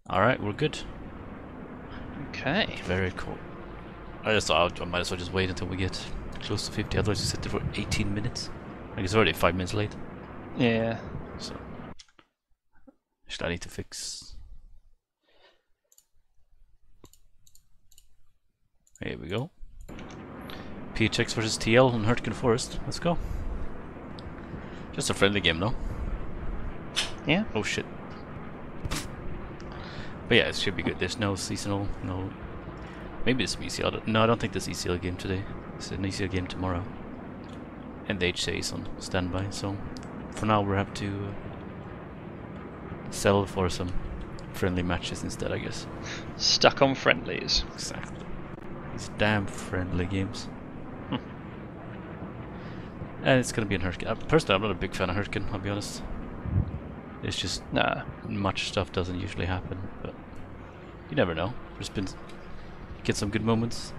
Alright, we're good. Okay. Very cool. I just thought I might as well just wait until we get close to 50, otherwise we sit there for 18 minutes. Like it's already 5 minutes late. Yeah. So should I need to fix? Here we go. PHX versus TL on Hürtgen Forest. Let's go. Just a friendly game, no? Yeah. Oh shit. But yeah, it should be good. There's no seasonal, no. Maybe it's ECL. No, I don't think there's ECL game today. It's an ECL game tomorrow. And the HCA is on standby, so for now we'll have to settle for some friendly matches instead, I guess. Stuck on friendlies. Exactly. These damn friendly games. And it's gonna be in Hürtgen. Personally, I'm not a big fan of Hürtgen, I'll be honest. It's just much stuff doesn't usually happen, but you never know. There's been get some good moments.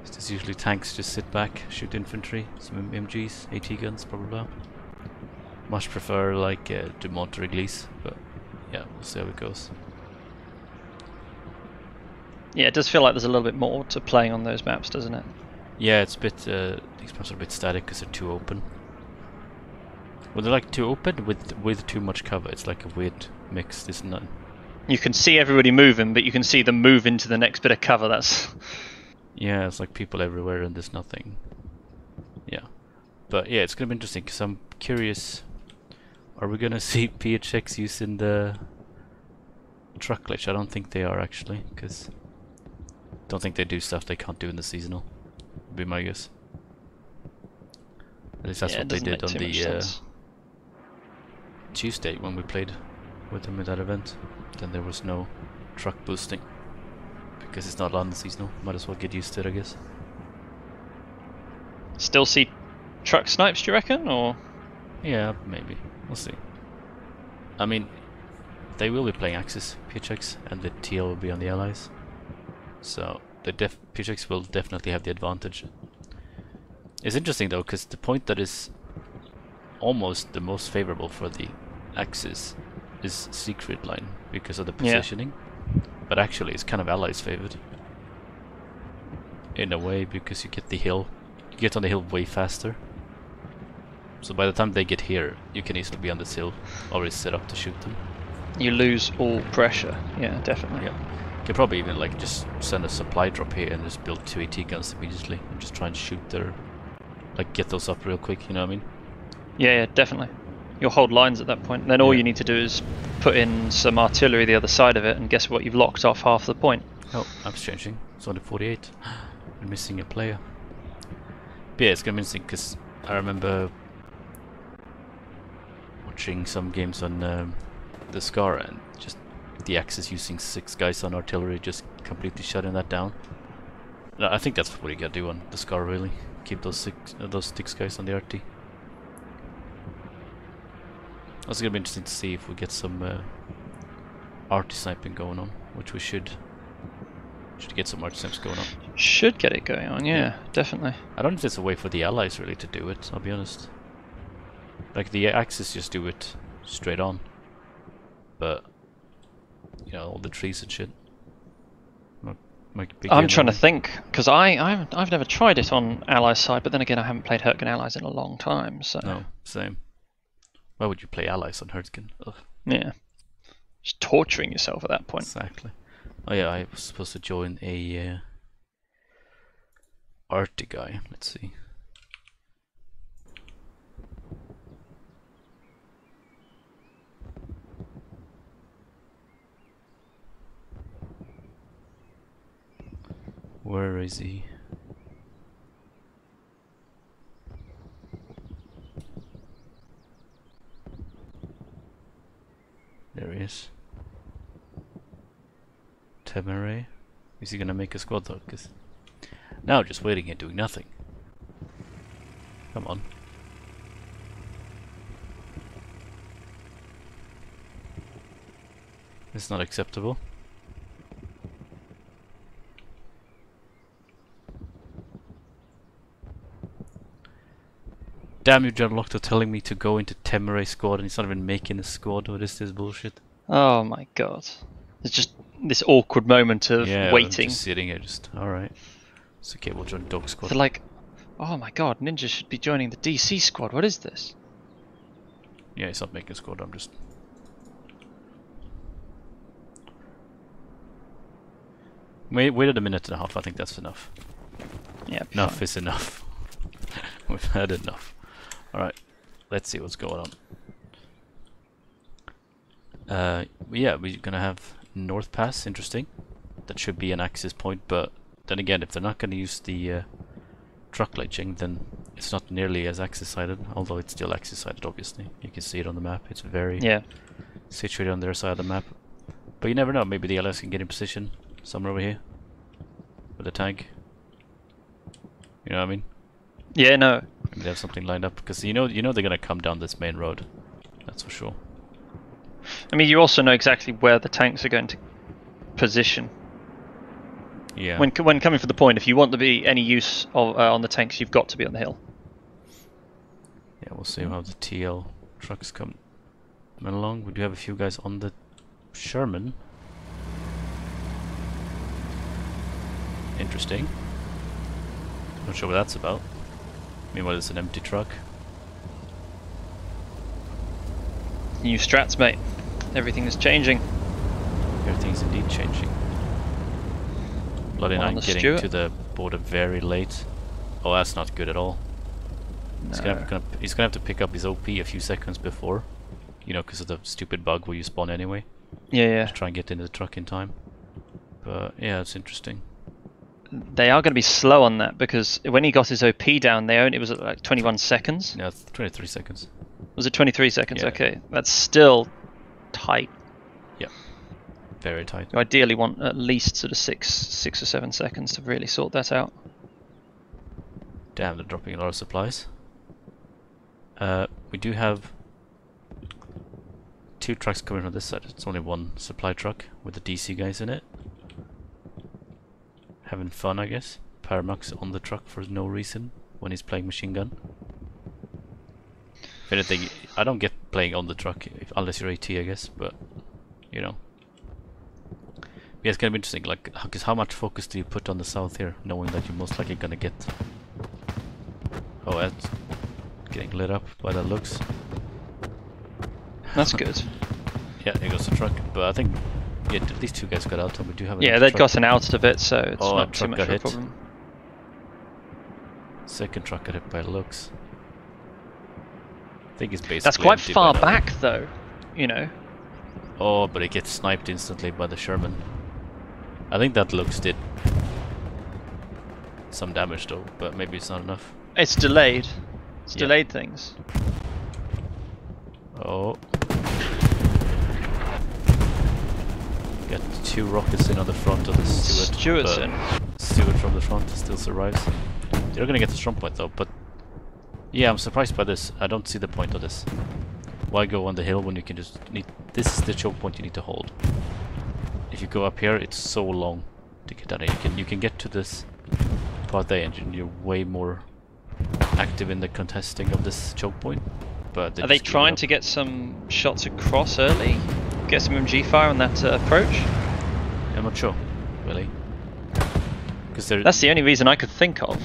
It's usually tanks just sit back, shoot infantry, some MGs, AT guns, blah blah blah. Much prefer like Dumont or Église, but yeah, we'll see how it goes. Yeah, it does feel like there's a little bit more to playing on those maps, doesn't it? Yeah, it's a bit. These maps are a bit static because they're too open. Well, they're like too open with too much cover. It's like a weird mix. There's none. You can see everybody moving, but you can see them move into the next bit of cover. That's. Yeah, it's like people everywhere and there's nothing. Yeah, but yeah, it's gonna be interesting because I'm curious. Are we gonna see PHX using the truck glitch? I don't think they are actually, because don't think they do stuff they can't do in the seasonal. Would be my guess. At least that's what they did on the Tuesday when we played with them at that event. Then there was no truck boosting because it's not on the seasonal. Might as well get used to it, I guess. Still see truck snipes, do you reckon, or? Yeah, maybe. We'll see. I mean, they will be playing Axis, PHX, and the TL will be on the Allies. So the PHX will definitely have the advantage. It's interesting though, because the point that is almost the most favorable for the Axis is Siegfried line because of the positioning, but actually it's kind of Allies favored in a way because you get the hill, you get on the hill way faster. So by the time they get here, you can easily be on this hill, already set up to shoot them. You lose all pressure. Yeah, definitely. Yeah, you can probably even like just send a supply drop here and just build 2 AT guns immediately and just try and shoot their, like get those up real quick. You know what I mean? Yeah, definitely. You'll hold lines at that point. Then all you need to do is put in some artillery the other side of it, and guess what? You've locked off half the point. Oh, map's changing. It's only 48. We're missing a player. But yeah, it's gonna be interesting because I remember watching some games on the Scar and just the Axis using 6 guys on artillery, just completely shutting that down. No, I think that's what you gotta do on the Scar, really. Keep those 6 guys on the RT. It's gonna be interesting to see if we get some RT sniping going on, which we should get some RT snipes going on. Should get it going on, yeah, definitely. I don't know if there's a way for the Allies really to do it, I'll be honest. Like the Axis just do it straight on, but you know, all the trees and shit. I'm trying to think, because I've never tried it on Allies side, but then again I haven't played Hürtgen Allies in a long time, so... No, same. Why would you play Allies on Hürtgen? Ugh. Yeah. Just torturing yourself at that point. Exactly. Oh yeah, I was supposed to join a Arctic guy. Let's see. Where is he? There he is. Temere. Is he gonna make a squad though? Cause now just waiting and doing nothing. Come on. It's not acceptable. Damn you, John Lockton, telling me to go into Temere squad and he's not even making a squad. What is this bullshit? Oh my god. There's just this awkward moment of Yeah, I'm waiting. just sitting here, just alright. It's okay, we'll join Dog Squad. They're like, oh my god, Ninja should be joining the DC squad. What is this? Yeah, he's not making a squad, I'm just... Waited a minute and a half, I think that's enough. Yeah, Enough is enough. We've had enough. Alright, let's see what's going on. Yeah, we're gonna have North Pass, interesting. That should be an access point, but then again, if they're not gonna use the truck latching, then it's not nearly as access-sided, although it's still access-sided, obviously. You can see it on the map, it's very situated on their side of the map. But you never know, maybe the LS can get in position somewhere over here with a tank. You know what I mean? Yeah, no. Maybe they have something lined up, because you know they're gonna come down this main road. That's for sure. I mean, you also know exactly where the tanks are going to position. Yeah. When coming for the point, if you want to be any use of, on the tanks, you've got to be on the hill. Yeah, we'll see how the TL trucks come along. We do have a few guys on the Sherman. Interesting. Not sure what that's about. Meanwhile, it's an empty truck. New strats, mate. Everything is changing. Everything's indeed changing. Bloody 9 getting Stuart. to the border very late. Oh, that's not good at all. No. He's gonna have to pick up his OP a few seconds before. You know, because of the stupid bug where you spawn anyway. Yeah. To try and get into the truck in time. But yeah, it's interesting. They are going to be slow on that, because when he got his OP down, it was at like 21 seconds. Yeah, 23 seconds. Was it 23 seconds? Yeah. Okay, that's still tight. Yeah, very tight. You ideally want at least sort of 6 or 7 seconds to really sort that out. Damn, they're dropping a lot of supplies. We do have 2 trucks coming from this side. It's only one supply truck with the DC guys in it. Having fun, I guess. Paramox on the truck for no reason when he's playing machine gun. If anything, I don't get playing on the truck unless you're AT, I guess, but you know. Yeah, it's gonna be interesting, like, because how much focus do you put on the south here, knowing that you're most likely gonna get... Oh, that's getting lit up by the looks. That's good. Yeah, here goes the truck, but I think, yeah, these 2 guys got out, and we do have Yeah, another they'd truck. gotten out of it, so it's Oh, not truck too much got of a hit. problem. Second truck got hit by the looks. I think it's basically That's quite empty far by now. back, though, you know. Oh, but it gets sniped instantly by the Sherman. I think that looks did some damage though, but maybe it's not enough. It's delayed. It's Yeah. delayed things. Oh. Got 2 rockets in on the front of the Stewart. Stewart's in. Stewart from the front still survives. They're gonna get the strong point though, but yeah, I'm surprised by this. I don't see the point of this. Why go on the hill when you can just need... This is the choke point you need to hold. If you go up here, it's so long to get down here. You can get to this part there and you're way more active in the contesting of this choke point. But Are they trying to get some shots across early? Get some MG fire on that approach? I'm not sure, really. Because they're... That's the only reason I could think of.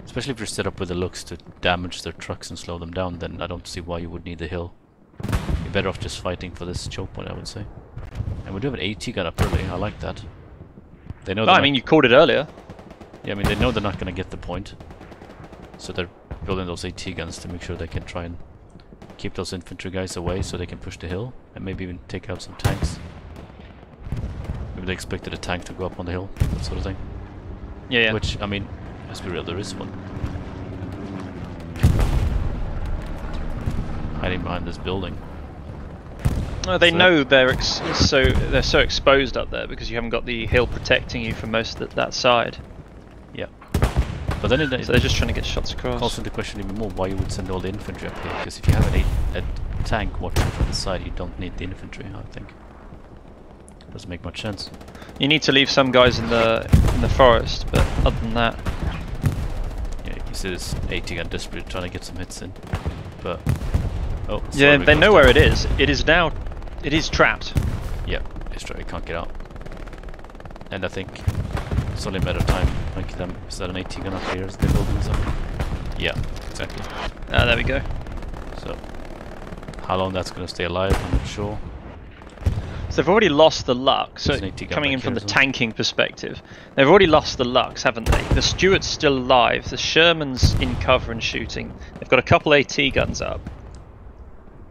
Especially if you're set up with the looks to damage their trucks and slow them down, then I don't see why you would need the hill. You're better off just fighting for this choke point, I would say. And we do have an AT gun up early, I like that. They know. Well, I mean, you called it earlier. Yeah, I mean, they know they're not going to get the point. So they're building those AT guns to make sure they can try and keep those infantry guys away so they can push the hill and maybe even take out some tanks. Maybe they expected a tank to go up on the hill, that sort of thing. Yeah. Which, I mean, let's be real, there is one. Hiding behind this building. Oh, they So know they're so exposed up there because you haven't got the hill protecting you from most of that side. Yeah. But then it So they're just trying to get shots across. calls into question even more why you would send all the infantry up here. Because if you have a tank watching from the side, you don't need the infantry, I think. Doesn't make much sense. You need to leave some guys in the forest, but other than that, Yeah, you see this AT gun desperately trying to get some hits in. But... Oh, yeah, sorry, they know where it is. It is now. It is trapped. Yeah, it's true, it can't get out. And I think it's only a matter of time. Like them, is that an AT gun up here? Is they building something? Yeah, exactly. Ah, there we go. So, how long that's going to stay alive, I'm not sure. So they've already lost the Lux. So There's an AT gun coming back in from here the as well. tanking perspective, they've already lost the Lux, haven't they? The Stuart's still alive. The Sherman's in cover and shooting. They've got a couple AT guns up.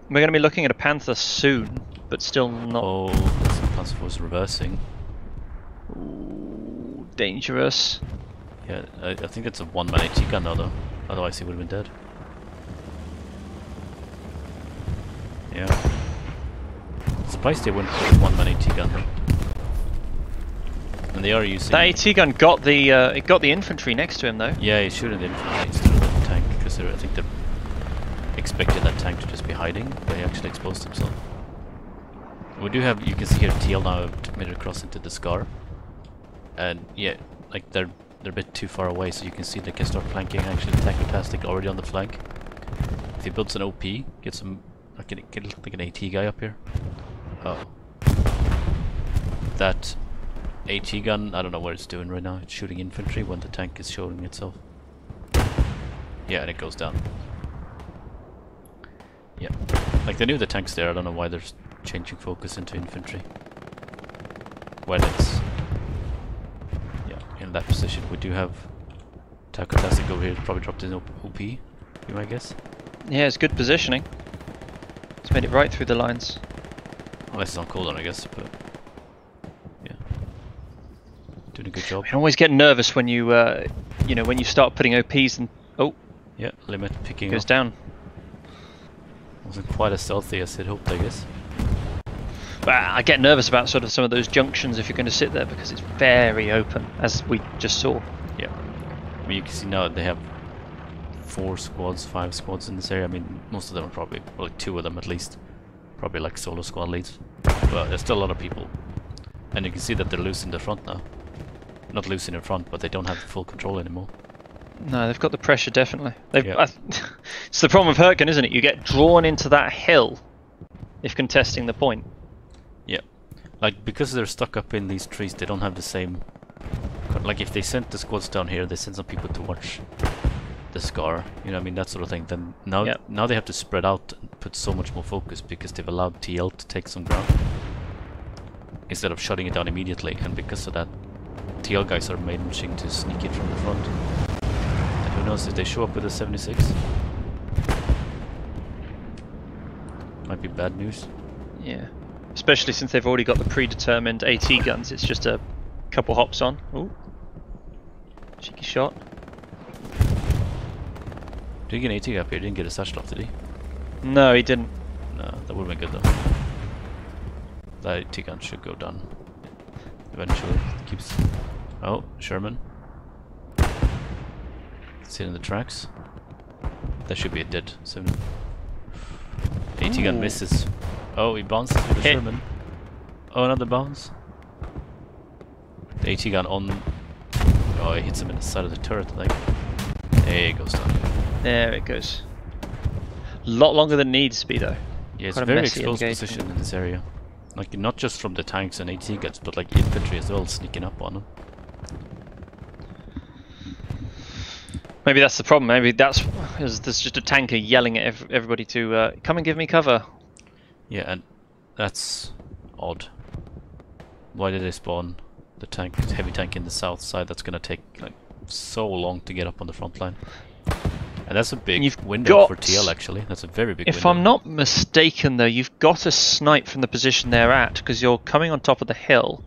We're going to be looking at a Panther soon, but still not. Oh, the Panzer was reversing. Ooh, dangerous. Yeah, I think it's a one-man AT gun now though. Otherwise he would have been dead. Yeah. Surprised they wouldn't put one-man AT gun though. And they are using... That AT gun got the it got the infantry next to him though. Yeah, he's shooting the infantry instead of the tank, because I think they're expecting that tank to just be hiding, but he actually exposed himself. We do have, you can see here TL now made it across into the scar. And yeah, like they're a bit too far away, so you can see they can start flanking actually Tank already on the flank. If he builds an OP, get some like an AT guy up here. Oh. That AT gun, I don't know what it's doing right now. It's shooting infantry when the tank is showing itself. Yeah, and it goes down. Yeah. Like they knew the tank's there, I don't know why they're changing focus into infantry. When it's in that position. We do have Takotastic over here, probably dropped in OP, you might guess. Yeah, it's good positioning. It's made it right through the lines. Unless it's on cooldown, I guess, but yeah. Doing a good job. I always get nervous when you, you know, when you start putting OPs and... Oh! Yeah, limit picking goes up. Down. Wasn't quite as stealthy as I'd hoped, I guess. But I get nervous about sort of some of those junctions if you're going to sit there because it's very open, as we just saw. Yeah. I mean, you can see now that they have 4 squads, 5 squads in this area. I mean, most of them are probably, well, like 2 of them at least, probably like solo squad leads. But there's still a lot of people. And you can see that they're loose in the front now. Not loose in the front, but they don't have full control anymore. No, they've got the pressure, definitely. They've, Yeah. It's the problem with Hürtgen, isn't it? You get drawn into that hill if contesting the point. Yeah. Like, because they're stuck up in these trees, they don't have the same... Like, if they sent the squads down here, they send some people to watch the scar, you know what I mean, that sort of thing. Then now, now they have to spread out and put so much more focus because they've allowed TL to take some ground instead of shutting it down immediately, and because of that, TL guys are managing to sneak in from the front. And who knows if they show up with a 76? Might be bad news. Yeah. Especially since they've already got the predetermined AT guns, it's just a couple hops on. Ooh. Cheeky shot. Did he get an AT up here? He didn't get a satchel off, did he? No, he didn't. No, that would have been good though. That AT gun should go down eventually. Keeps... Oh, Sherman. See it in the tracks. That should be a dead 7. AT gun misses. Oh, he bounces with the Sherman. Oh, another bounce. The AT gun on... Oh, it hits him in the side of the turret, I think. There it goes down. There it goes. A lot longer than it needs to be, though. Yeah, it's Quite a very messy exposed engagement. position in this area. Like, not just from the tanks and AT guns, but like infantry as well, sneaking up on them. Maybe that's the problem. Maybe that's there's just a tanker yelling at everybody to come and give me cover. Yeah, and that's odd. Why did they spawn the tank, heavy tank in the south side? That's gonna take like so long to get up on the front line. And that's a big window for TL actually. That's a very big window. If I'm not mistaken though, you've got to snipe from the position they're at because you're coming on top of the hill.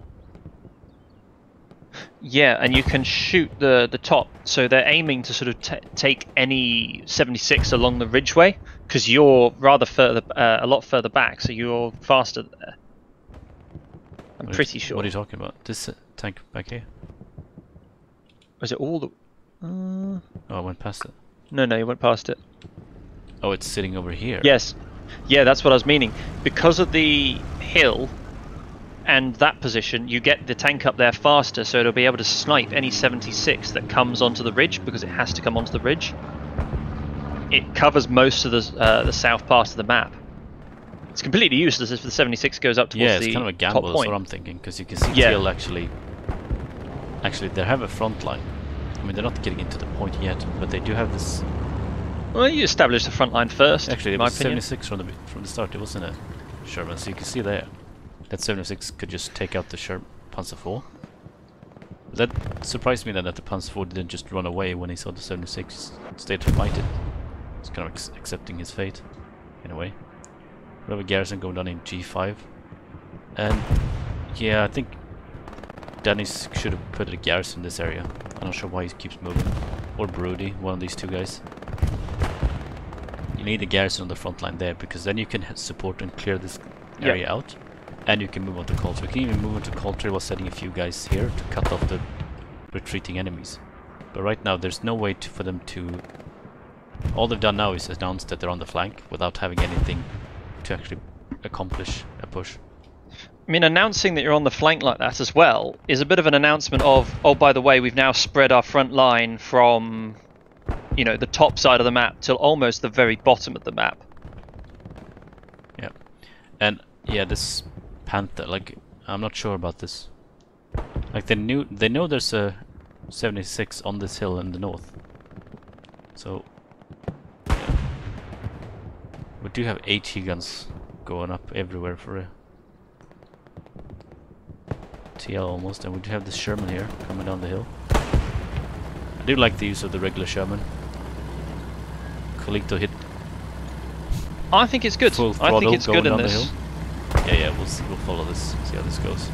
Yeah, and you can shoot the top, so they're aiming to sort of take any 76 along the ridgeway because you're rather further, a lot further back, so you're faster there. I'm pretty sure. What are you talking about? This tank back here? Was it all the... Oh, I went past it. No, you went past it. Oh, it's sitting over here. Yes. Yeah, that's what I was meaning. Because of the hill and that position, you get the tank up there faster, so it'll be able to snipe any 76 that comes onto the ridge, because it has to come onto the ridge. It covers most of the south part of the map. It's completely useless if the 76 goes up towards the top point. Yeah, it's kind of a gamble, that's what I'm thinking, because you can see TL actually Actually, they have a front line. I mean, they're not getting into the point yet, but they do have this. Well, you established the front line first. Actually, it in my was opinion. 76 from the start. It wasn't a Sherman, so you can see there that 76 could just take out the Panzer IV. That surprised me then that the Panzer IV didn't just run away when he saw the 76 stay to fight it. He's kind of accepting his fate, in a way. We have a garrison going down in G5. And yeah, I think Dennis should have put a garrison in this area. I'm not sure why he keeps moving. Or Brody, one of these two guys. You need a garrison on the front line there, because then you can support and clear this area out. And you can move on to Coulter. We can even move on to Coulter while setting a few guys here to cut off the retreating enemies. But right now there's no way for them to... All they've done now is announce that they're on the flank without having anything to actually accomplish a push. I mean, announcing that you're on the flank like that as well is a bit of an announcement of, oh, by the way, we've now spread our front line from, you know, the top side of the map till almost the very bottom of the map. Yeah. And yeah, this Panther, like, I'm not sure about this. Like, they know there's a 76 on this hill in the north. So yeah. We do have AT guns going up everywhere for a TL almost, and we do have this Sherman here coming down the hill. I do like the use of the regular Sherman. Colito hit. I think it's good. I think it's good in this. Yeah, we'll see. We'll follow this. See how this goes.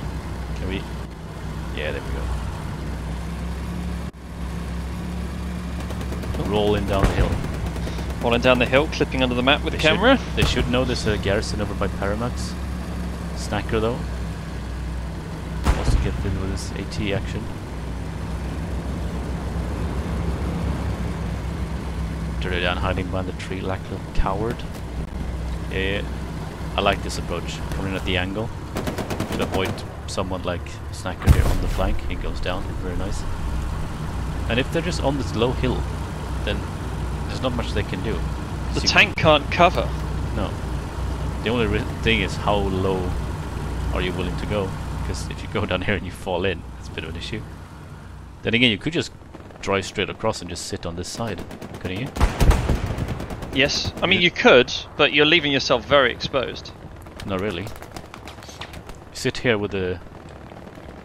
Can we? Yeah, there we go. Rolling down the hill. Rolling down the hill, clipping under the map with the camera. They should know there's a garrison over by Paramax. Snacker though. Wants to get in with his AT action. Dirty down hiding behind the tree like a little coward. Yeah, I like this approach. Coming in at the angle to avoid someone like Snacker here on the flank. He goes down, very nice. And if they're just on this low hill, then there's not much they can do. The tank can't cover. No. The only thing is how low are you willing to go? Because if you go down here and you fall in, it's a bit of an issue. Then again, you could just drive straight across and just sit on this side, couldn't you? Yes, I mean you could, but you're leaving yourself very exposed. Not really. You sit here with the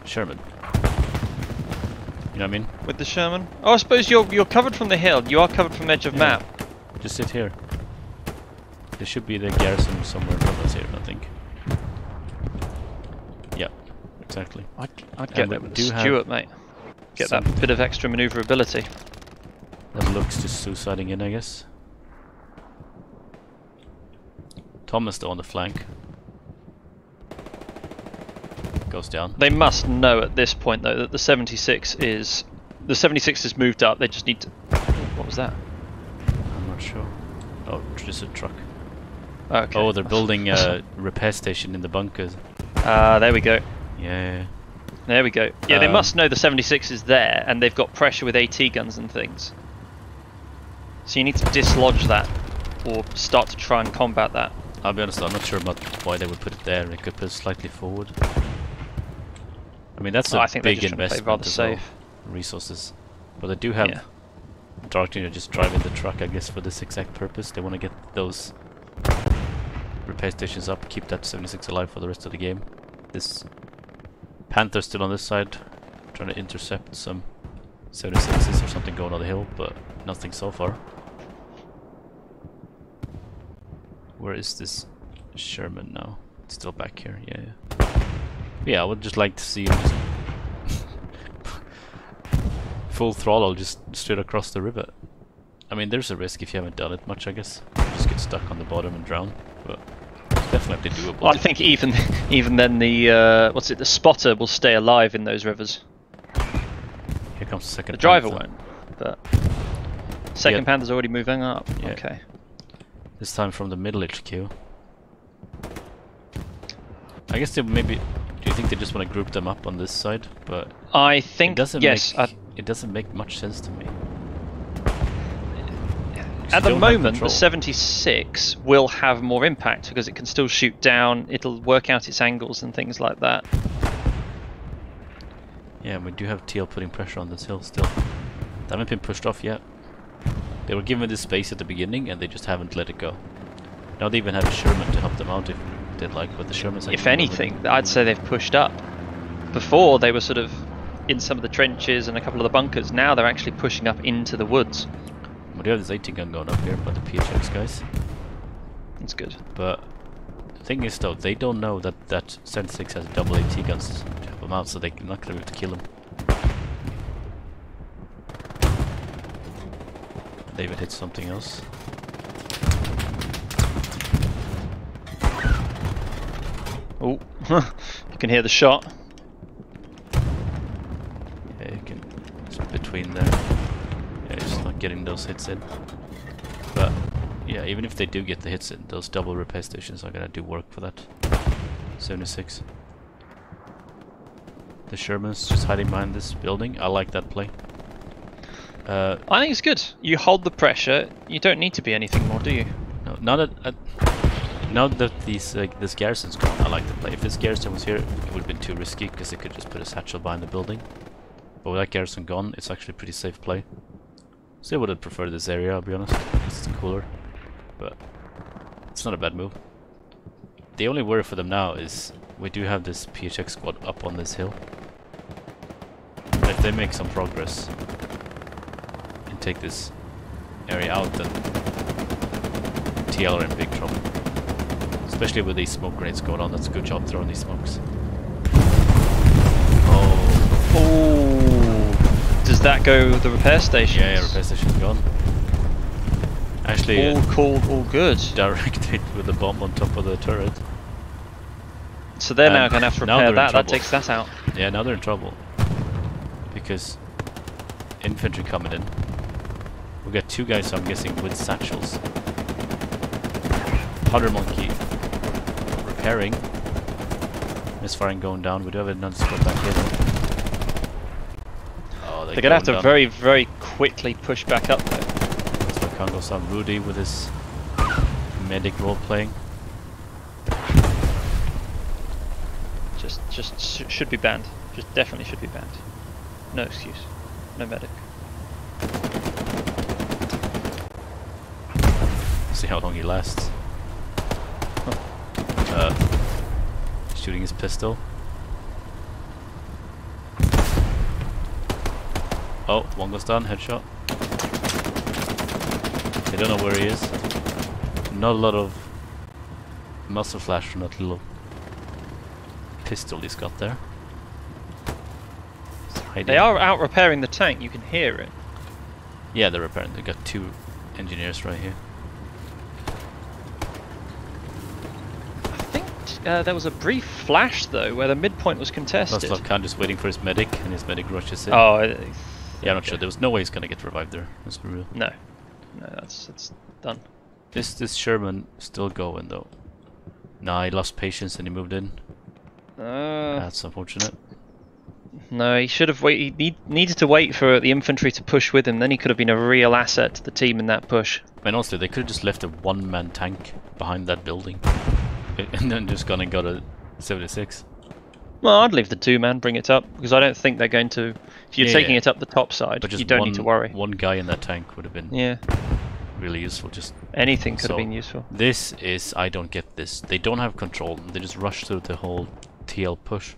Sherman. You know what I mean? With the Sherman? Oh, I suppose you're covered from the hill. You are covered from edge of map. Just sit here. There should be the garrison somewhere in front of us here, I think. Yeah, exactly. I'd get that with Stuart, mate. Get that bit of extra manoeuvrability. That looks just suiciding in, I guess. Thomas though on the flank. Goes down. They must know at this point though that the 76 is moved up. They just need to. What was that? I'm not sure. Oh, just a truck. Okay. Oh, they're building a repair station in the bunkers. There we go. Yeah. There we go. Yeah, they must know the 76 is there, and they've got pressure with AT guns and things. So you need to dislodge that, or start to try and combat that. I'll be honest, I'm not sure about why they would put it there. They could put it slightly forward. I mean, that's a big investment rather as safe. well. Resources. But they do have Darkness just driving the truck, I guess, for this exact purpose. They want to get those repair stations up, keep that 76 alive for the rest of the game. This Panther's still on this side, trying to intercept some 76s or something going on the hill, but nothing so far. Where is this Sherman now? It's still back here, yeah, I would just like to see him just full throttle, just straight across the river. I mean, there's a risk if you haven't done it much, I guess. Just get stuck on the bottom and drown, but it's definitely doable. Well, I think even then the the spotter will stay alive in those rivers. Here comes the second. The driver Panther. won't, but second Panther's already moving up. Yeah. Okay. This time from the middle HQ. I guess they maybe. Do you think they just want to group them up on this side? But I think yes. It doesn't make much sense to me. At the moment, the 76 will have more impact because it can still shoot down. It'll work out its angles and things like that. Yeah, we do have TL putting pressure on this hill still. They haven't been pushed off yet. They were given this space at the beginning and they just haven't let it go. Now they even have a Sherman to help them out if they'd like, but the Sherman's If anything, I'd say they've pushed up. Before they were sort of in some of the trenches and a couple of the bunkers. Now they're actually pushing up into the woods. We do have this 18 gun going up here by the PHX guys. That's good. But the thing is though, they don't know that that 76 has double AT guns to help them out, so they're not going to be able to kill him. David hit something else. Oh, you can hear the shot. Yeah, you can. It's between there. Yeah, just not getting those hits in. But yeah, even if they do get the hits in, those double repair stations are gonna do work for that. 76. The Sherman's just hiding behind this building. I like that play. I think it's good. You hold the pressure. You don't need to be anything more, do you? No, now that this garrison's gone, I like the play. If this garrison was here, it would have been too risky because they could just put a satchel behind the building. But with that garrison gone, it's actually a pretty safe play. Still would have preferred this area, I'll be honest, because it's cooler. But it's not a bad move. The only worry for them now is we do have this PHX squad up on this hill. If they make some progress and take this area out, then TL are in big trouble. Especially with these smoke grenades going on. That's a good job throwing these smokes. Oh! Does that go the repair station? Yeah, repair station's gone. Actually, all cool, all good. Directed with the bomb on top of the turret. So they're now going to have to repair that. That takes that out. Yeah, now they're in trouble. Because infantry coming in. We've got two guys, so I'm guessing, with satchels. Powder Monkey repairing. Misfiring going down. We do have another squad back here. Oh, they're going to have to very, very quickly push back up though. That's why Congo's on Rudy with his medic role playing. Just should be banned. Just definitely should be banned. No excuse. No medic. See how long he lasts. Shooting his pistol. Oh, one goes down, headshot. They don't know where he is. Not a lot of muzzle flash from that little pistol he's got there. They are out repairing the tank, you can hear it. Yeah, they're repairing. They've got two engineers right here. There was a brief flash though where the midpoint was contested. That's Khan just waiting for his medic, and his medic rushes in. Oh, yeah, I'm not sure. There was no way he's gonna get revived there. Let's be real. No, that's done. This Sherman still going though. Nah, he lost patience and he moved in. That's unfortunate. No, he should have waited. He needed to wait for the infantry to push with him. Then he could have been a real asset to the team in that push. And honestly, they could have just left a one-man tank behind that building. And then just gone and got a 76. Well, I'd leave the two-man, bring it up, because I don't think they're going to... If you're taking it up the top side, but you don't need to worry. One guy in that tank would have been really useful. Just anything could have been useful. This is... I don't get this. They don't have control. They just rush through the whole TL push.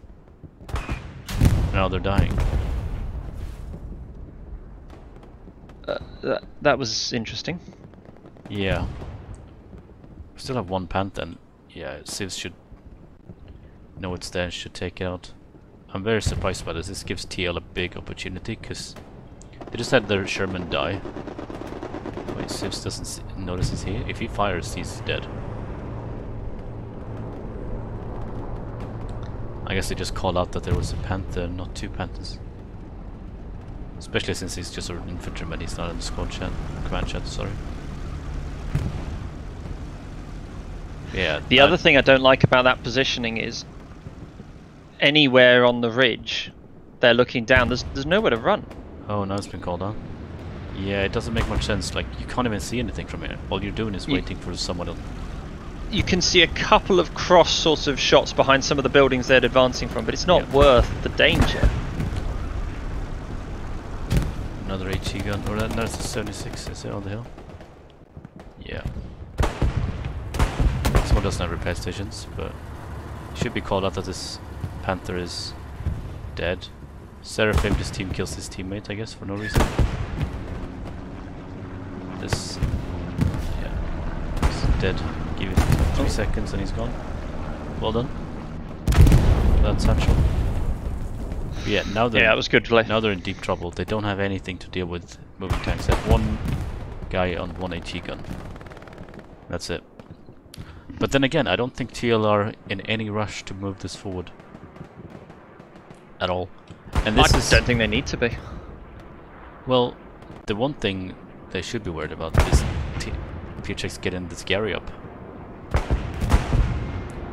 Now they're dying. That was interesting. Yeah. We still have one Panther, and yeah, Civs should know it's there and should take it out. I'm very surprised by this. This gives TL a big opportunity because they just had their Sherman die. Wait, Civs doesn't notice he's here. If he fires, he's dead. I guess they just called out that there was a Panther, not two Panthers. Especially since he's just an infantryman, he's not in the squad chat, command chat, sorry. Yeah. The other thing I don't like about that positioning is anywhere on the ridge, they're looking down. There's nowhere to run. Oh, now it's been called on. Yeah, it doesn't make much sense. Like, you can't even see anything from here. All you're doing is waiting for someone else. You can see a couple of cross sorts of shots behind some of the buildings they're advancing from, but it's not worth the danger. Another HE gun, or that's a 76, is it on the hill? Yeah. This one doesn't have repair stations, but it should be called out that this Panther is dead. Seraphim, this team kills his teammate, I guess, for no reason. This... yeah. He's dead. Give it 3 seconds and he's gone. Well done. That's satchel. But yeah, now they're... yeah, that was good play. Now they're in deep trouble. They don't have anything to deal with moving tanks. They have one guy on one HE gun. That's it. But then again, I don't think TL are in any rush to move this forward. At all. And this I don't think they need to be. Well, the one thing they should be worried about is PHX getting this Gary up.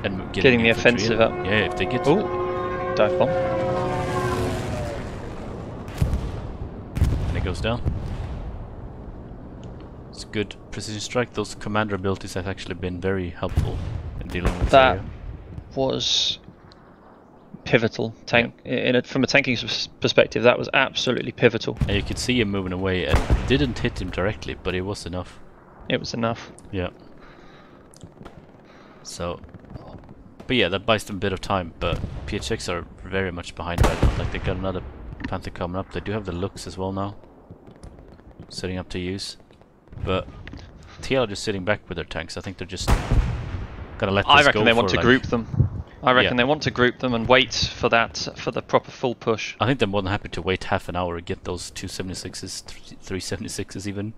And getting the offensive up. Yeah, if they get... oh, dive bomb. And it goes down. It's good precision strike. Those commander abilities have actually been very helpful in dealing with that area. Was pivotal. From a tanking perspective, that was absolutely pivotal. And you could see him moving away, and it didn't hit him directly, but it was enough. It was enough. Yeah. So, but yeah, that buys them a bit of time. But PHX are very much behind right now. Like they got another Panther coming up. They do have the looks as well now, setting up to use. But TL are just sitting back with their tanks. I think they're just gonna let this go. I reckon they want to like, group them. I reckon they want to group them and wait for that, for the proper full push. I think they're more than happy to wait half an hour, get those 276s, 376s even,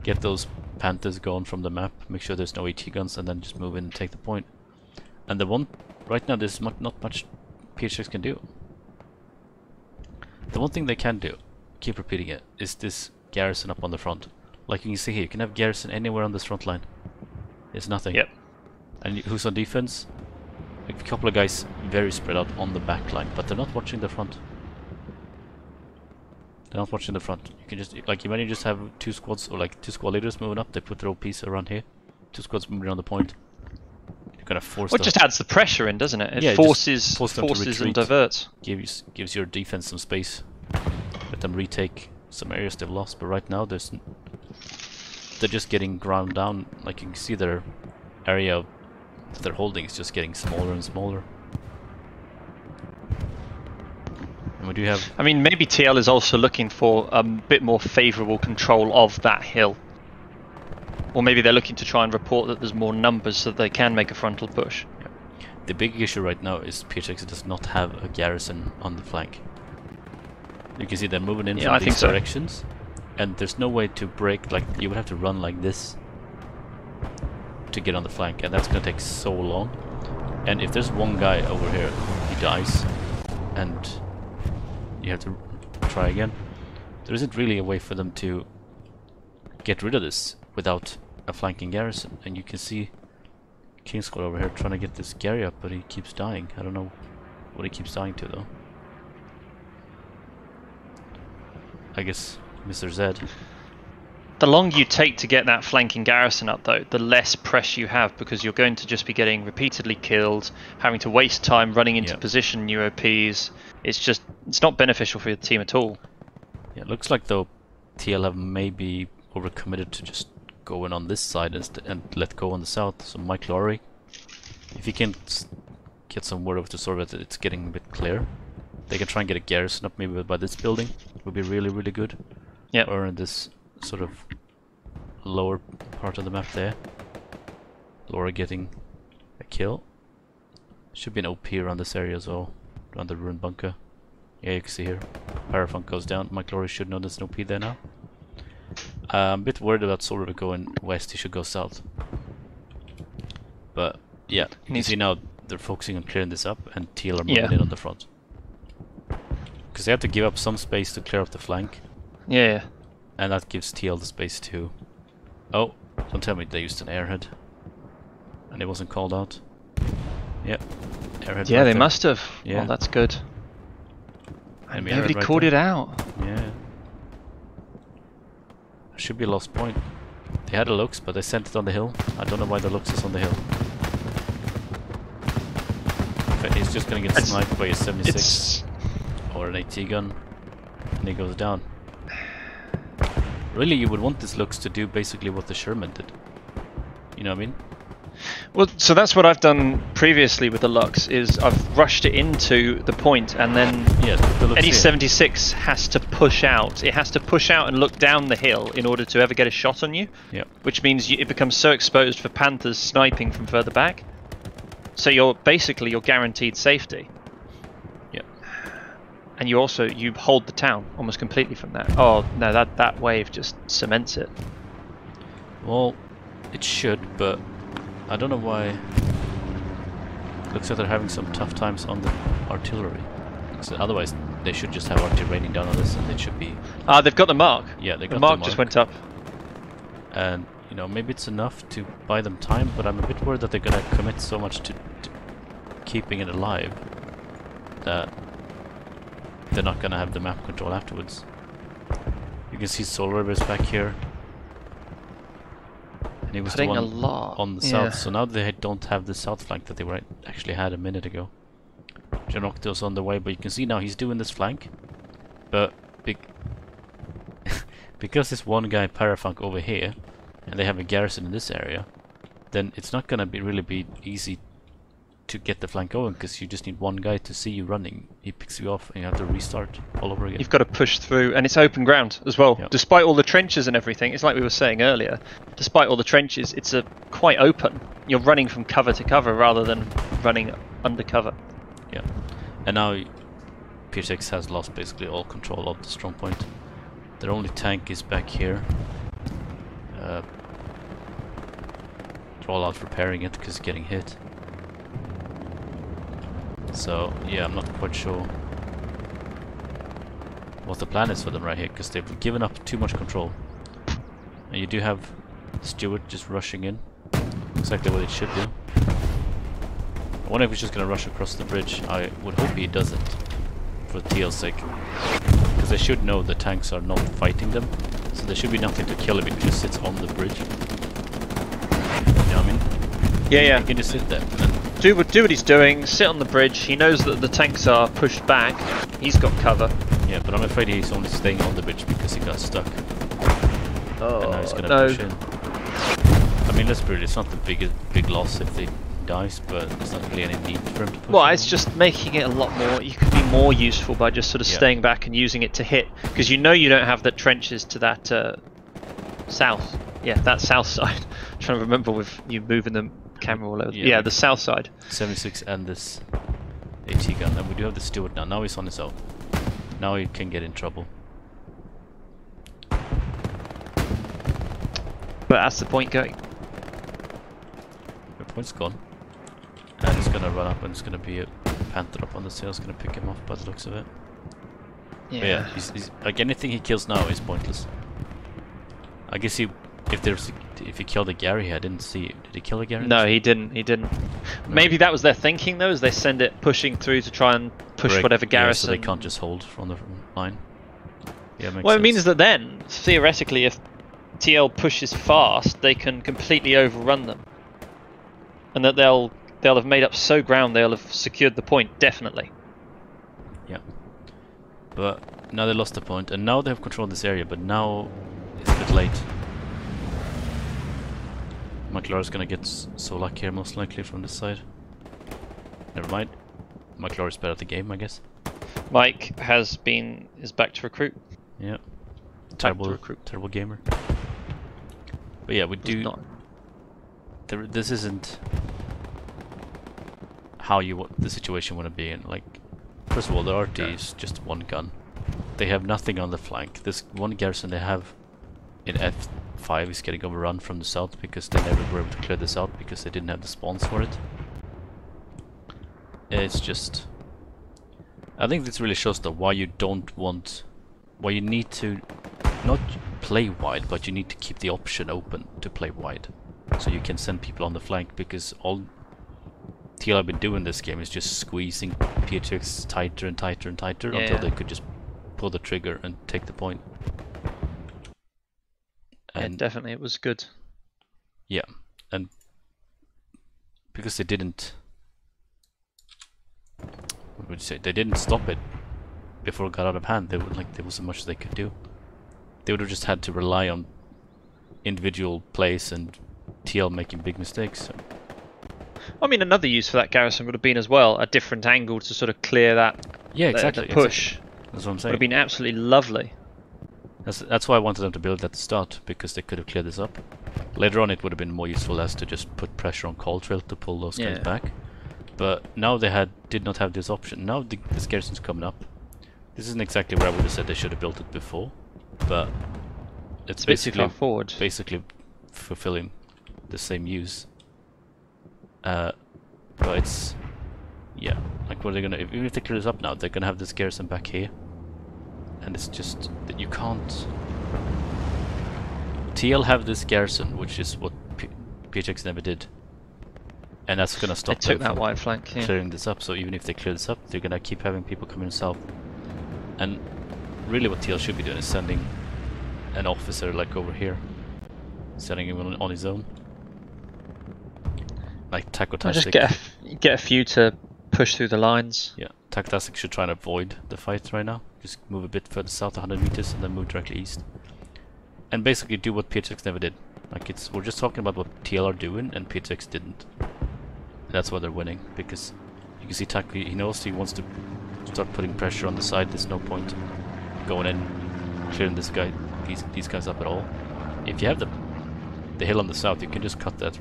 get those Panthers gone from the map, make sure there's no AT guns, and then just move in and take the point. And the one, right now there's not much PHX can do. The one thing they can do, keep repeating it, is this garrison up on the front. Like you can see here, you can have garrison anywhere on this front line. It's nothing. Yep. And who's on defense? A couple of guys very spread out on the back line, but they're not watching the front. They're not watching the front. You can just, like, you might just have 2 squads, or like 2 squad leaders moving up. They put their OPs around here. 2 squads moving around the point. You're gonna force. Well, it just adds the pressure in, doesn't it? It yeah, forces forces and diverts. Gives your defense some space. Let them retake some areas they've lost. But right now, they're just getting ground down. Like you can see, their area that they're holding is just getting smaller and smaller. And we do have... I mean, maybe TL is also looking for a bit more favourable control of that hill. Or maybe they're looking to try and report that there's more numbers so that they can make a frontal push. Yeah. The big issue right now is PHX does not have a garrison on the flank. You can see they're moving in from these directions. And there's no way to break, like, you would have to run like this to get on the flank, and that's gonna take so long. And if there's one guy over here, he dies, and you have to try again. There isn't really a way for them to get rid of this without a flanking garrison. And you can see King Squad over here trying to get this Gary up, but he keeps dying. I don't know what he keeps dying to though. I guess Mr. Z. The longer you take to get that flanking garrison up, though, the less press you have, because you're going to just be getting repeatedly killed, having to waste time running into position new OPs. It's not beneficial for your team at all. Yeah, it looks like though TL have maybe overcommitted to just go in on this side and let go on the south. So Mike Lowry, if you can get some word over to Sorbet that it's getting a bit clear, they can try and get a garrison up maybe by this building. It would be really, really good. Yeah. Or in this sort of lower part of the map there. Laura getting a kill. Should be an OP around this area as well, around the ruined bunker. Yeah, you can see here. Parafunk goes down. Mike Laurie should know there's an OP there now. I'm a bit worried about Solriver going west. He should go south. But yeah, you can see now they're focusing on clearing this up, and TL are moving in on the front. Because they have to give up some space to clear up the flank. Yeah. And that gives TL the space to... Oh, don't tell me they used an airhead. And it wasn't called out. Yep. Airhead. Yeah, they must have. Yeah. Well, that's good. And nobody right called there. it out. Yeah. Should be a lost point. They had a looks, but they sent it on the hill. I don't know why the looks is on the hill. In fact, he's just gonna get sniped by a 76 or an AT gun, and he goes down. Really, you would want this Lux to do basically what the Sherman did. You know what I mean? Well, so that's what I've done previously with the Lux, is I've rushed it into the point, and then Yeah, the Lux any here. 76 has to push out. It has to push out and look down the hill in order to ever get a shot on you. Yeah. Which means it becomes so exposed for Panthers sniping from further back. So you're guaranteed safety. Yeah. And you hold the town almost completely from that. Oh no, that wave just cements it. Well, it should, but I don't know why. Looks like they're having some tough times on the artillery. So otherwise, they should just have artillery raining down on us, and it should be. Ah, they've got the mark. Yeah, they got the mark. Just went up. And you know, maybe it's enough to buy them time, but I'm a bit worried that they're gonna commit so much to keeping it alive that they're not gonna have the map control afterwards. You can see Soul River's back here. And he was the Putting one a lot on the south, so now they don't have the south flank that they were actually had a minute ago. Janocto's on the way, but you can see now he's doing this flank. But because this one guy Parafunk over here, and they have a garrison in this area, then it's not gonna really be easy to get the flank going, because you just need one guy to see you running. He picks you off and you have to restart all over again. You've got to push through, and it's open ground as well. Yep. Despite all the trenches and everything, it's like we were saying earlier, despite all the trenches, it's quite open. You're running from cover to cover rather than running undercover. Yeah. And now P6 has lost basically all control of the strong point. Their only tank is back here. They're all out repairing it because it's getting hit. So yeah, I'm not quite sure what the plan is for them right here, because they've given up too much control. And you do have Stewart just rushing in, exactly what it should do. I wonder if he's just going to rush across the bridge. I would hope he doesn't, for TL's sake, because they should know the tanks are not fighting them, so there should be nothing to kill him if he just sits on the bridge. You know what I mean? Yeah. He can just sit there and Do what he's doing, sit on the bridge. He knows that the tanks are pushed back. He's got cover. yeah, but I'm afraid he's only staying on the bridge because he got stuck. Oh, And now he's gonna no. push in. I mean, let's be real, it's not the big loss if they dies, but there's not really any need for him to push Well, in. it's just making it a lot more. You could be more useful by just sort of staying back and using it to hit, because you know you don't have the trenches to that south. Yeah, that south side. I'm trying to remember with you moving the camera all over. Yeah, the south side. 76 and this AT gun, and we do have the Steward now. Now he's on his own. Now he can get in trouble. But that's the point going. The point's gone. And he's gonna run up, and it's gonna be a Panther up on the sail. It's gonna pick him off by the looks of it. Yeah. But yeah, he's like, anything he kills now is pointless. I guess if he killed a Gary, I didn't see. Did he kill a Gary? No, he didn't. He didn't. Maybe that was their thinking, though, as they send it pushing through to try and push Correct. whatever Yeah, garrison. so they can't just hold from the line. Yeah, makes Well, it sense. means that then, theoretically, if TL pushes fast, they can completely overrun them, and that they'll have made up so ground they'll have secured the point definitely. Yeah. But now they lost the point, and now they have control of this area, but now it's a bit late. McLaurin's gonna get so lucky here, most likely, from this side. Never mind. McLaurin's better at the game, I guess. Mike is back to recruit. Yeah. Back to recruit. Terrible gamer. But yeah, we do. Not. This isn't how the situation want to be in. Like, first of all, the RT is just one gun. They have nothing on the flank. This one garrison they have in F5 is getting overrun from the south because they never were able to clear this out because they didn't have the spawns for it. It's just, I think this really shows though why you need to not play wide, but you need to keep the option open to play wide, so you can send people on the flank, because all TL have been doing this game is just squeezing PHX tighter and tighter and tighter until they could just pull the trigger and take the point. And yeah, definitely, it was good. yeah, and because they didn't, what would you say? They didn't stop it before it got out of hand. They were like, there wasn't much they could do. they would have just had to rely on individual plays and TL making big mistakes. So. I mean, another use for that garrison would have been as well a different angle to sort of clear that. Yeah, exactly. The push. Exactly. That's what I'm saying. Would have been absolutely lovely. That's why I wanted them to build at the start, because they could have cleared this up. Later on, it would have been more useful as to just put pressure on Coltrail to pull those guys back. But now they did not have this option. Now this garrison's coming up. This isn't exactly where I would have said they should have built it before, but it's basically far forward. Basically fulfilling the same use. But it's like what are they gonna? Even if they clear this up now, they're gonna have this garrison back here, and it's just that you can't. TL have this garrison, which is what PHX never did, and that's gonna stop them from that wide flank, clearing this up. So even if they clear this up, they're gonna keep having people coming south. And really, what TL should be doing is sending an officer like over here, sending him on his own, like Tacotastic. Just get a few to push through the lines. Yeah, Tacotastic should try and avoid the fight right now. Just move a bit further south, 100 meters, and then move directly east. And basically do what PHX never did. Like we're just talking about what TL are doing, and PHX didn't. And that's why they're winning, because you can see Taco, he knows he wants to start putting pressure on the side. There's no point going in, clearing these guys up at all. If you have the hill on the south, you can just cut that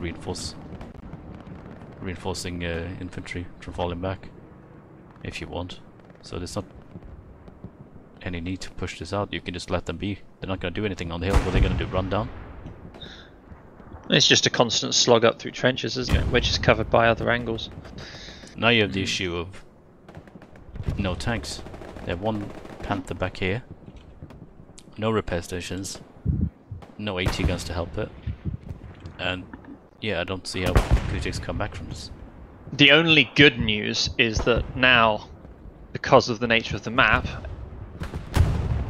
reinforcing infantry from falling back, if you want. So there's not any need to push this out. You can just let them be. They're not going to do anything on the hill. What are they going to do? Run down? It's just a constant slog up through trenches, isn't it? Which is covered by other angles. Now you have the issue of no tanks. They have one Panther back here, no repair stations, no AT guns to help it, and yeah, I don't see how PHX come back from this. The only good news is that now, because of the nature of the map,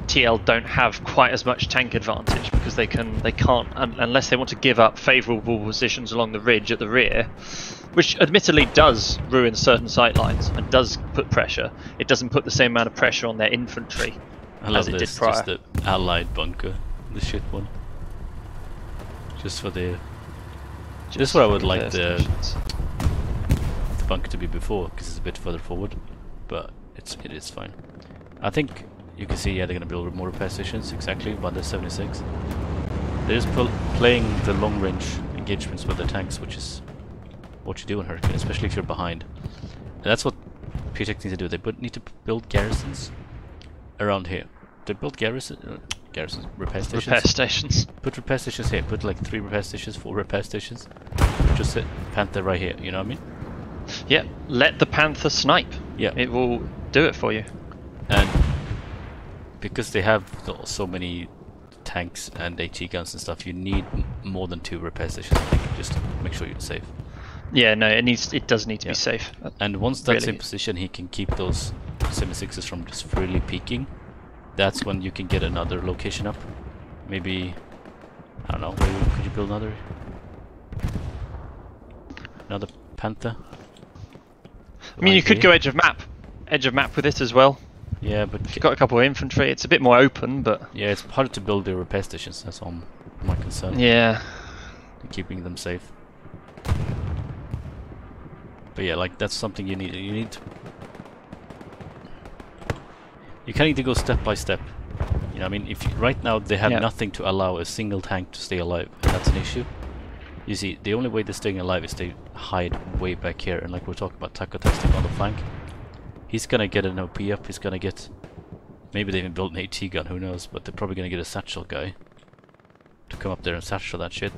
TL don't have quite as much tank advantage, because they can't unless they want to give up favourable positions along the ridge at the rear, which admittedly does ruin certain sight lines and does put pressure. It doesn't put the same amount of pressure on their infantry as it did prior. Just the allied bunker, the shit one. Just for the. This is where I would like the bunker to be before, because it's a bit further forward, but it is fine. I think you can see, yeah, they're going to build more repair stations, exactly, by the 76. They're just playing the long-range engagements with the tanks, which is what you do in Hürtgen, especially if you're behind. And that's what PHX need to do. They need to build garrisons around here. They build repair stations. Repair stations. Put repair stations here. Put like 3 repair stations, 4 repair stations. Just set Panther right here. You know what I mean? Yeah. Let the Panther snipe. Yeah. It will do it for you. And because they have so many tanks and AT guns and stuff, you need more than 2 repair stations, I think, just to make sure you're safe. Yeah, no, it does need to be safe. And once that's in position, he can keep those 76s from just freely peeking. That's when you can get another location up. Maybe, I don't know, where could you build another Panther? I mean, you could go edge of map with it as well. Yeah, but if you've got a couple of infantry, it's a bit more open, but yeah, it's harder to build the repair stations. That's all my concern. Yeah, keeping them safe. But yeah, like that's something you need. You kind of need to go step by step. You know, I mean, right now they have nothing to allow a single tank to stay alive, and that's an issue. You see, the only way they're staying alive is they hide way back here, and like we're talking about Taco testing on the flank. He's gonna get an OP up, he's gonna get... Maybe they even built an AT gun, who knows, but they're probably gonna get a satchel guy to come up there and satchel that shit.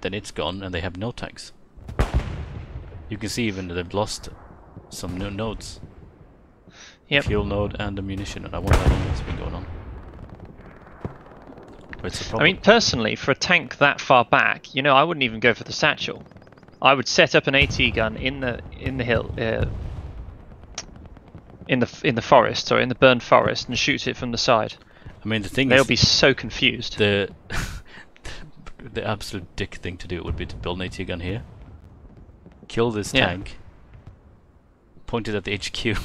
Then it's gone, and they have no tanks. You can see even that they've lost some nodes. Yep. Fuel node and ammunition, and I wonder how long that's been going on. But it's a problem. I mean, personally, for a tank that far back, you know, I wouldn't even go for the satchel. I would set up an AT gun in the hill, in the forest, or in the burned forest, and shoot it from the side. I mean, the thing they'll is, be so confused. The absolute dick thing to do would be to build an AT gun here, kill this tank, point it at the HQ,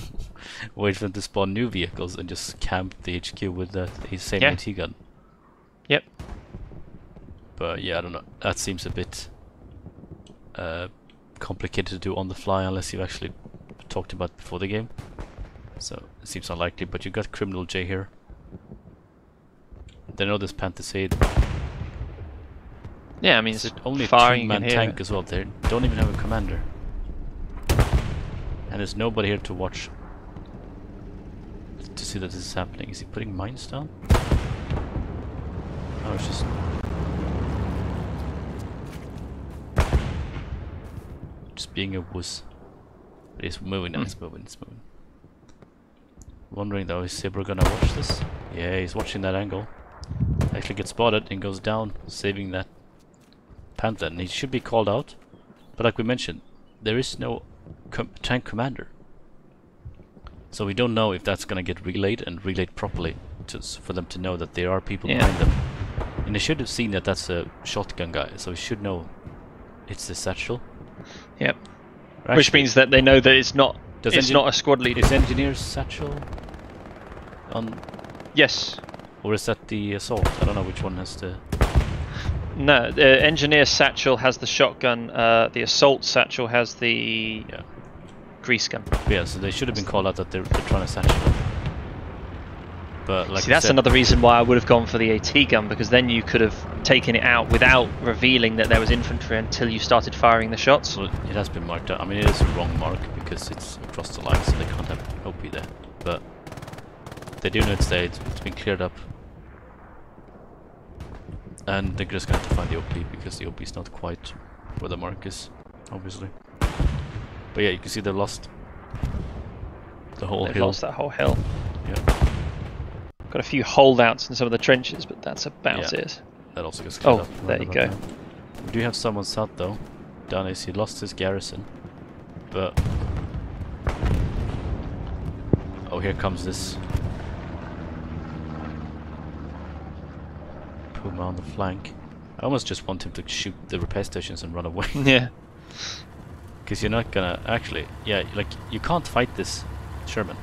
wait for them to spawn new vehicles, and just camp the HQ with the same AT gun. Yep. But yeah, I don't know. That seems a bit complicated to do on the fly unless you've actually talked about it before the game. So it seems unlikely. But you got Criminal J here. They know this Panther. Yeah, I mean, It's it's only a firing, you two-man can hear tank it. as well. They don't even have a commander. And there's nobody here to watch to see that this is happening. Is he putting mines down? Oh, it's just being a wuss. But it's moving now, it's moving. Wondering though, is Sibra gonna watch this? Yeah, he's watching that angle. Actually gets spotted and goes down, saving that Panther. And he should be called out. But like we mentioned, there is no tank commander. So we don't know if that's gonna get relayed and relayed properly for them to know that there are people behind them. And they should have seen that that's a shotgun guy, so we should know it's the satchel. Yep. Actually, Which means that they know that it's not not a squad leader. Is engineer's satchel on? Yes. Or is that the assault? I don't know which one has to. No, the engineer satchel has the shotgun. The assault satchel has the grease gun. Yeah, so they should have been called out that they're trying to satchel them. But like, see, that's another reason why I would have gone for the AT gun, because then you could have taken it out without revealing that there was infantry until you started firing the shots. Well, it has been marked out. I mean, it is a wrong mark because it's across the line, so they can't have OP there. But they do know it's there. It's been cleared up. And they're just going to have to find the OP because the OP is not quite where the mark is, obviously. But yeah, you can see they've lost the whole hill. They've lost that whole hill. Yeah. Got a few holdouts in some of the trenches, but that's about it. That also gets cleared up. There you go. We do have someone south though. Danis, he lost his garrison. But oh, here comes this Puma on the flank. I almost just want him to shoot the repair stations and run away. Yeah. Because you're not gonna actually, like you can't fight this Sherman.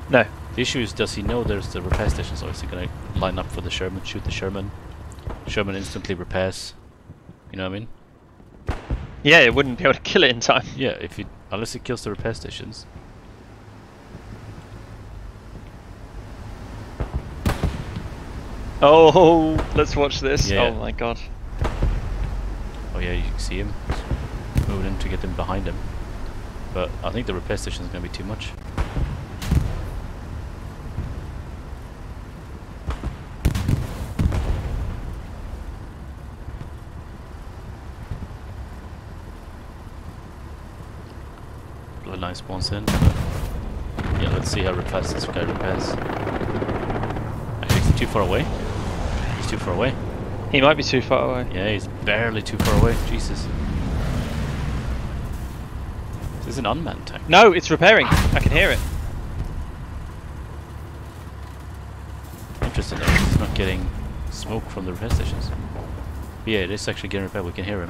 No. The issue is, does he know there's the repair station? So is he gonna line up for the Sherman, shoot the Sherman? Sherman instantly repairs. You know what I mean? Yeah, it wouldn't be able to kill it in time. Yeah, if he unless he kills the repair stations. Oh, let's watch this. Yeah. Oh my god. Oh yeah, you can see him moving in to get them behind him. But I think the repair station is gonna be too much. Bloodline spawns in. Yeah, let's see how fast this guy repairs. Actually, he's too far away. He's too far away. He might be too far away. Yeah, he's barely too far away. Jesus. This is an unmanned tank. No, it's repairing. I can hear it. Interesting though, he's not getting smoke from the repair stations. Yeah, it is actually getting repaired. We can hear him.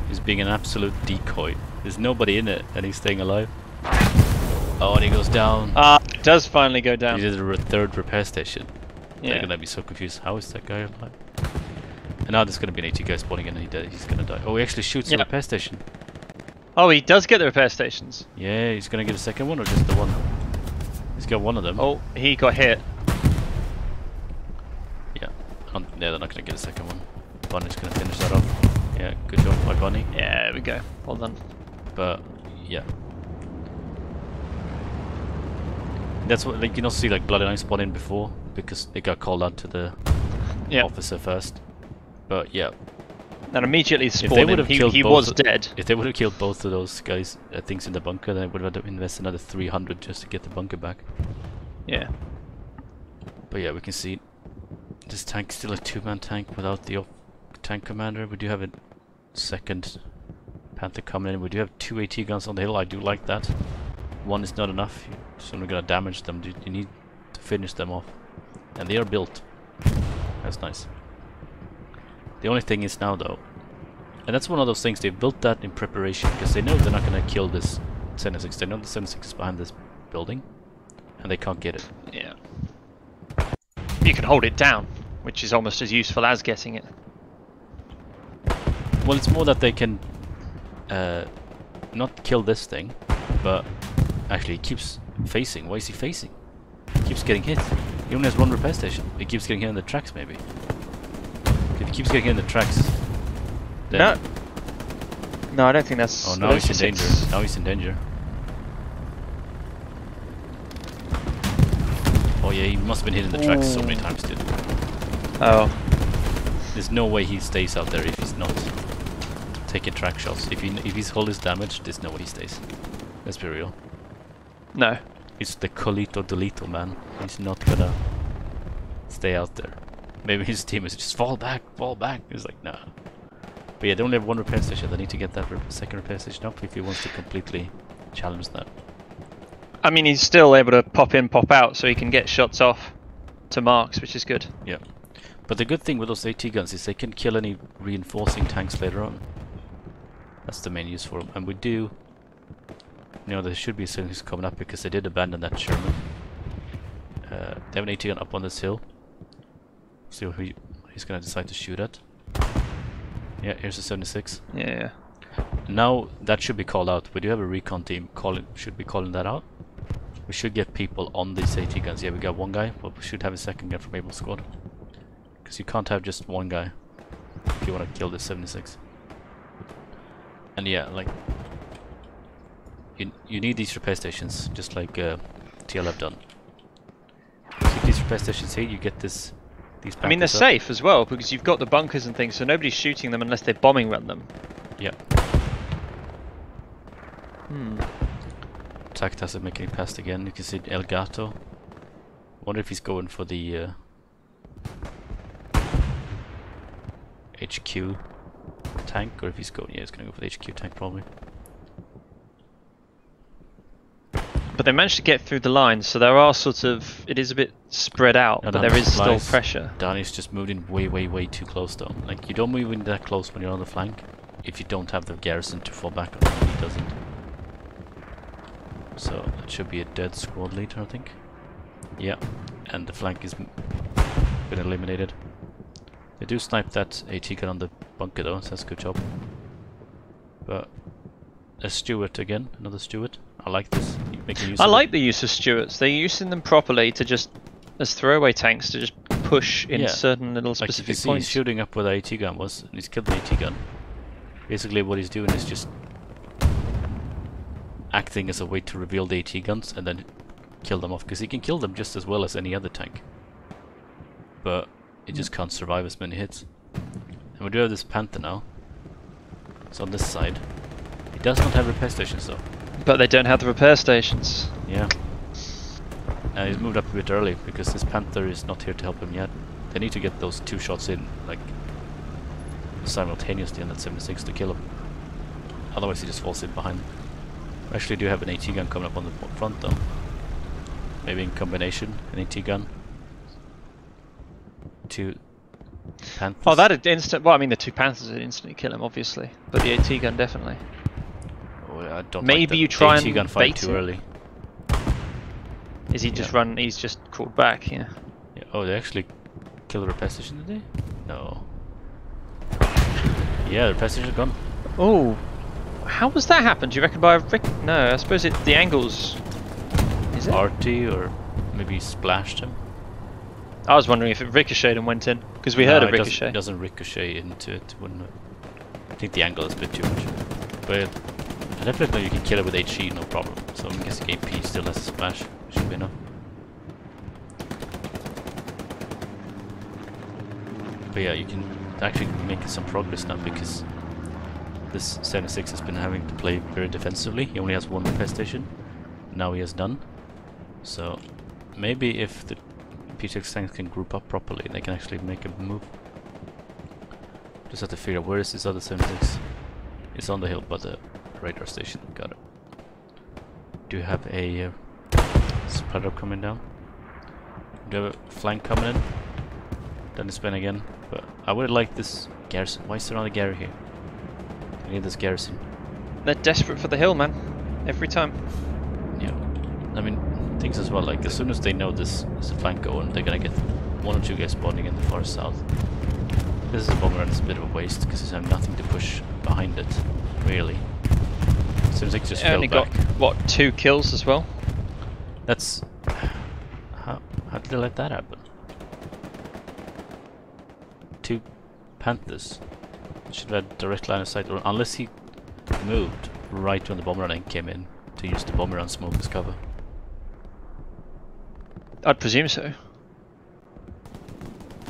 He's being an absolute decoy. There's nobody in it, and he's staying alive. Oh, and he goes down. It does finally go down. He did a third repair station. Yeah. They're gonna be so confused. How is that guy alive? And now there's gonna be an AT guy spawning in, and he's gonna die. Oh, he actually shoots the repair station. Oh, he does get the repair stations. Yeah, he's gonna get a second one or just the one? He's got one of them. Oh, he got hit. Yeah. Yeah, they're not gonna get a second one. Bunny's gonna finish that off. Yeah, good job by Bunny. Yeah, there we go. Well done. But yeah. That's what, like, you don't see like Bloody Line spawn in before because they got called out to the officer first. But yeah. And immediately If they spawned would in. have killed He both was dead. If they would have killed both of those guys, things in the bunker, then they would have had to invest another 300 just to get the bunker back. Yeah. But yeah, we can see this tank is still a two-man tank without the tank commander. We do have a second Panther coming in. We do have 2 AT guns on the hill. I do like that. One is not enough. You're only gonna damage them. You need to finish them off. And they are built. That's nice. The only thing is now though, and that's one of those things, they've built that in preparation because they know they're not gonna kill this 76. They know the 76 is behind this building and they can't get it. Yeah. You can hold it down which is almost as useful as getting it. Well, it's more that they can not kill this thing, but actually he keeps facing. Why is he facing? He keeps getting hit. He only has one repair station. He keeps getting hit in the tracks, maybe. If he keeps getting hit in the tracks, then... No, I don't think that's... Oh, now he's in danger. Now he's in danger. Oh yeah, he must have been hit in the tracks so many times, dude. Oh. There's no way he stays out there if he's not taking track shots. If his hull is damaged, there's no way he stays. Let's be real. No. It's the Colito Delito, man. He's not gonna stay out there. Maybe his team is just fall back. He's like, nah. But yeah, they only have one repair station. They need to get that second repair station up if he wants to completely challenge that. I mean, he's still able to pop in, pop out, so he can get shots off to marks, which is good. Yeah. But the good thing with those AT guns is they can kill any reinforcing tanks later on. That's the main use for them. And we do... You know, there should be something coming up because they did abandon that Sherman. They have an AT gun up on this hill. See what he's gonna decide to shoot at. Yeah, here's a 76. Yeah. Now that should be called out. We do have a recon team should be calling that out. We should get people on these AT guns. Yeah, we got one guy, but we should have a second guy from Able Squad. Because you can't have just one guy if you want to kill this 76. And yeah, like you need these repair stations, just like TL have done. Keep these repair stations here, you get this. I mean, they're safe as well because you've got the bunkers and things, so nobody's shooting them unless they bombing run them. Yeah. Tact hasn't making it past again. You can see El Gato. Wonder if he's going for the HQ tank, or if he's going. Yeah, he's going to go for the HQ tank probably. But they managed to get through the lines, so there are sort of... It is a bit spread out, but there is still pressure. Danny's just moved in way too close though. Like, you don't move in that close when you're on the flank if you don't have the garrison to fall back on. He doesn't. So, that should be a dead squad leader, I think. Yeah, and the flank is been eliminated. They do snipe that AT gun on the bunker though, so that's a good job. But a Stuart again, another Stuart. I like this. Making use I of like the use of Stuarts. They're using them properly to just, as throwaway tanks, to just push in certain little specific points. points. He's shooting up where the AT gun was, and he's killed the AT gun. Basically what he's doing is just acting as a way to reveal the AT guns and then kill them off, because he can kill them just as well as any other tank. But it just can't survive as many hits. And we do have this Panther now. It's on this side. He does not have repair stations though. But they don't have the repair stations. Yeah. He's moved up a bit early because this Panther is not here to help him yet. They need to get those two shots in, like, simultaneously on that 76 to kill him. Otherwise he just falls in behind. We actually do have an AT gun coming up on the front though. Maybe in combination, an AT gun. Two Panthers. Oh, that'd instant. Well, I mean, the two Panthers would instantly kill him, obviously. But the AT gun definitely. Oh, I don't Maybe like you try AT and gun fight bait too him. early. Is he just run? He's just crawled back. Yeah. Oh, they actually killed the repair station, did they? No. Yeah, the repair station is gone. Oh, how was that happen? Do you reckon by a No, I suppose the angles. Is it? RT, or maybe he splashed him. I was wondering if it ricocheted and went in because we heard a ricochet. It doesn't ricochet into it. Wouldn't it? I think the angle is a bit too much. But I definitely know you can kill it with HE, no problem. So I'm guessing AP still has a splash. Should be enough. But yeah, you can actually make some progress now because this 76 has been having to play very defensively. He only has one repair station. Now he has none. So maybe if the PTX tanks can group up properly, they can actually make a move. Just have to figure out where is this other 76. It's on the hill by the radar station. Got it. Do you have a spreader coming down? Do you have a flank coming in? Then it's been again. But I would like this garrison. Why is there not a Gary here? I need this garrison. They're desperate for the hill, man. Every time. Yeah. I mean, things as well, like as soon as they know this is a flank going, they're gonna get one or two guys spawning in the far south. This is a bomber and it's a bit of a waste because there's nothing to push behind it, really. Seems like it just only fell got, back. what, 2 kills as well? That's... How did they let that happen? 2 Panthers. Should have had direct line of sight, or unless he moved right when the bomber run came in to use the bomber run smoke as cover. I'd presume so.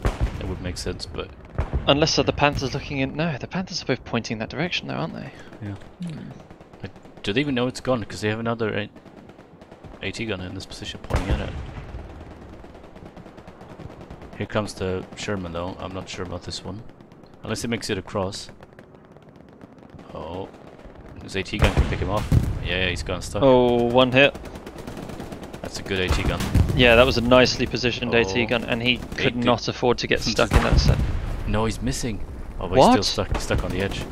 That would make sense, but... Unless the Panthers looking in... No, the Panthers are both pointing that direction though, aren't they? Yeah. Like, do they even know it's gone? Because they have another AT gun in this position pointing at it. Here comes the Sherman though. I'm not sure about this one. Unless he makes it across. Oh. His AT gun can pick him off. Yeah, he's gone stuck. Oh, 1 hit. That's a good AT gun. Yeah, that was a nicely positioned Oh. AT gun, and he could did. not afford to get stuck in that set. No, he's missing. Oh, but What? he's still stuck. He's stuck on the edge.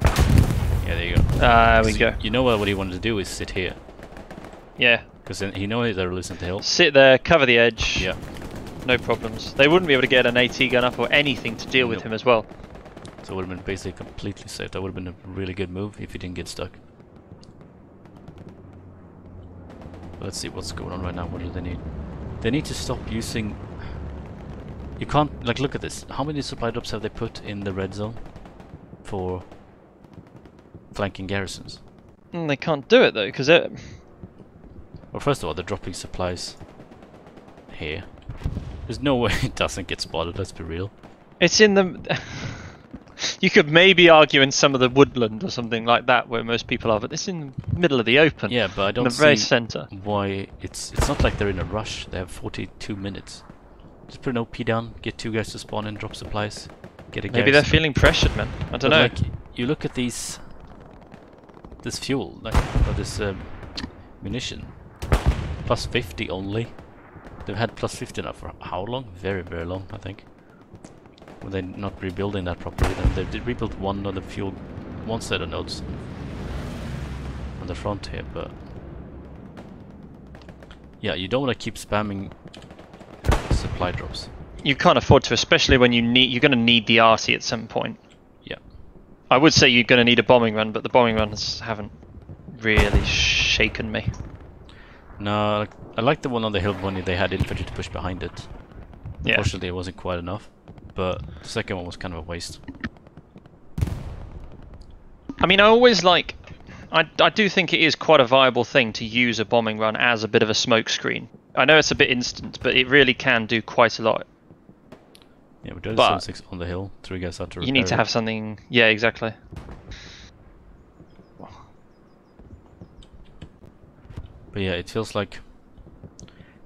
Yeah, there you go. There we So go. You know what he wanted to do is sit here. Yeah. Because then he knows they're losing the hill. Sit there, cover the edge. Yeah. No problems. They wouldn't be able to get an AT gun up or anything to deal with Nope. him as well. So it would have been basically completely safe. That would have been a really good move if he didn't get stuck. Let's see what's going on right now. What do they need? They need to stop using... You can't... Like, look at this. How many supply drops have they put in the red zone for flanking garrisons? They can't do it though, because it... Well, first of all, they're dropping supplies here. There's no way it doesn't get spotted, let's be real. It's in the... You could maybe argue in some of the woodland or something like that where most people are, but it's in the middle of the open. Yeah, but I in don't the very see centre. why it's not like they're in a rush. They have 42 minutes. Just put an OP down, get 2 guys to spawn in, drop supplies, get a Maybe they're feeling pressured, man. I don't know. Like, you look at this fuel, like, or this munition, plus 50 only. They've had plus 50 now for how long? Very, very long, I think. Were they not rebuilding that properly? Then they did rebuild one of the fuel, one set of nodes on the front here, but yeah, you don't want to keep spamming supply drops. You can't afford to, especially when you're going to need the arty at some point. Yeah. I would say you're going to need a bombing run, but the bombing runs haven't really shaken me. No, I like the one on the hill when they had infantry to push behind it. Yeah. Unfortunately, it wasn't quite enough, but the second one was kind of a waste. I mean, I always like... I do think it is quite a viable thing to use a bombing run as a bit of a smoke screen. I know it's a bit instant, but it really can do quite a lot. Yeah, we're doing But 6 on the hill, 3 guys out to repair you need to it. have something... Yeah, exactly. But yeah, it feels like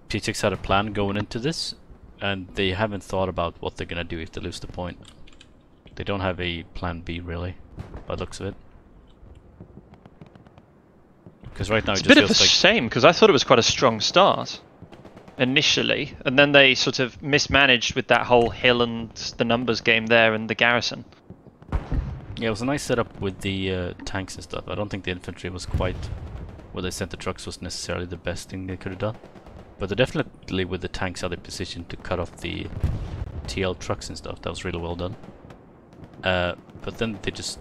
P6 had a plan going into this, and they haven't thought about what they're gonna do if they lose the point. They don't have a plan B really, by the looks of it. Because right now It's it a bit just of a feels like shame, because I thought it was quite a strong start initially, and then they sort of mismanaged with that whole hill and the numbers game there and the garrison. yeah, it was a nice setup with the tanks and stuff. I don't think the infantry was quite where they sent the trucks was necessarily the best thing they could have done. But they're definitely with the tanks how they positioned to cut off the TL trucks and stuff. That was really well done. But then they just...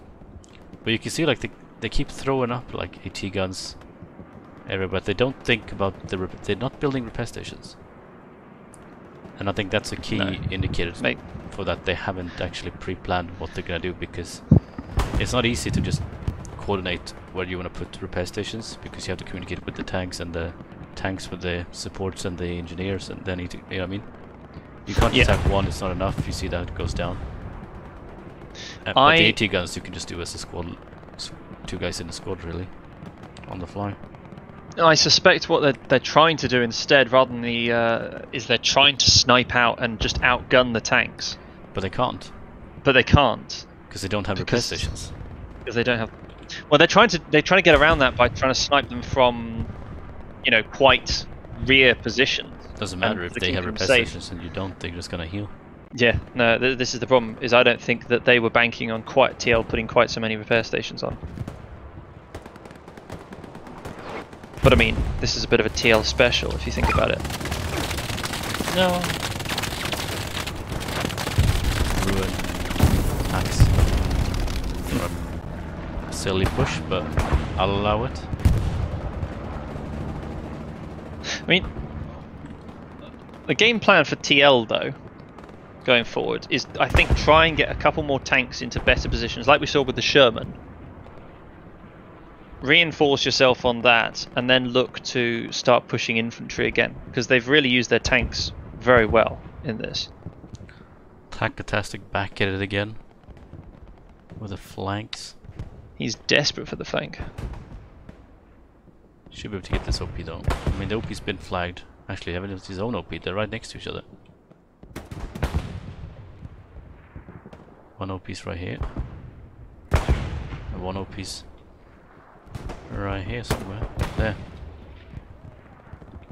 But you can see like they keep throwing up like AT guns everywhere, but they don't think about they're not building repair stations. And I think that's a key indicator for that. They haven't actually pre-planned what they're gonna do, because it's not easy to just coordinate where you want to put repair stations, because you have to communicate with the tanks, and the tanks with the supports and the engineers, and then you know what I mean? You can't just have one, it's not enough. You see that it goes down. But the AT guns you can just do as a squad, 2 guys in a squad really, on the fly. I suspect what they're trying to do instead, rather than is they're trying to snipe out and just outgun the tanks. But they can't. But they can't. Because they don't have repair stations. Because they don't have... Well, they're trying to get around that by trying to snipe them from, you know, quite rear positions. Doesn't matter if they have repair stations and you don't, they're just gonna heal. Yeah, no, this is the problem, is I don't think that they were banking on TL putting quite so many repair stations on. But I mean, this is a bit of a TL special if you think about it. No, silly push, but I'll allow it. I mean, the game plan for TL though, going forward, is I think try and get a couple more tanks into better positions, like we saw with the Sherman. Reinforce yourself on that, and then look to start pushing infantry again, because they've really used their tanks very well in this. Tacatastic back at it again with the flanks. He's desperate for the flank. Should be able to get this OP though. I mean, the OP's been flagged. Actually, haven't used his own OP. They're right next to each other. One OP's right here. And one OP's right here somewhere. There.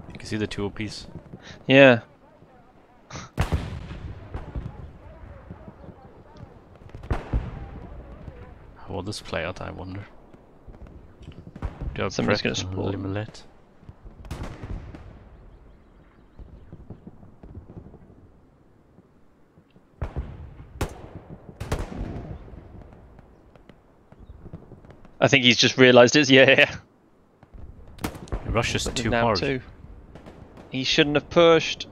You can see the two OPs. Yeah. How will this play out, I wonder? Do you have Somebody's prep going to support. Limelet? I think he's just realised it's yeah. Russia's too Now hard. too. He shouldn't have pushed.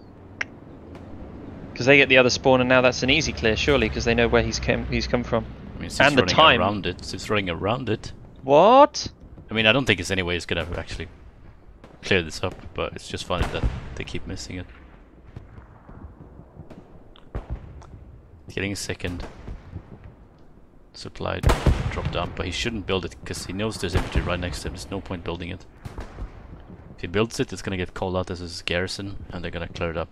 Because they get the other spawn, and now that's an easy clear, surely, because they know where he's come from. I mean, And the time. around it. Since running around it. What? I mean, I don't think it's any way it's gonna actually clear this up, but it's just funny that they keep missing it. Getting a second supply drop down, but he shouldn't build it because he knows there's infantry right next to him. There's no point building it. If he builds it, it's gonna get called out as his garrison, and they're gonna clear it up.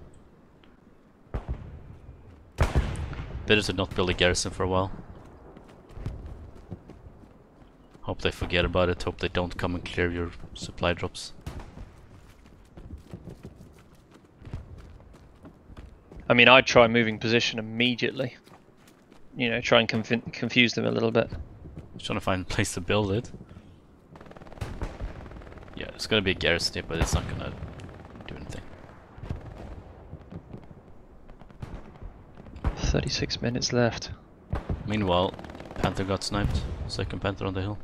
Better to not build a garrison for a while. Hope they forget about it, hope they don't come and clear your supply drops. I mean, I'd try moving position immediately. You know, try and confuse them a little bit. Just trying to find a place to build it. Yeah, it's gonna be a garrison here, but it's not gonna do anything. 36 minutes left. Meanwhile, Panther got sniped. Second Panther on the hill.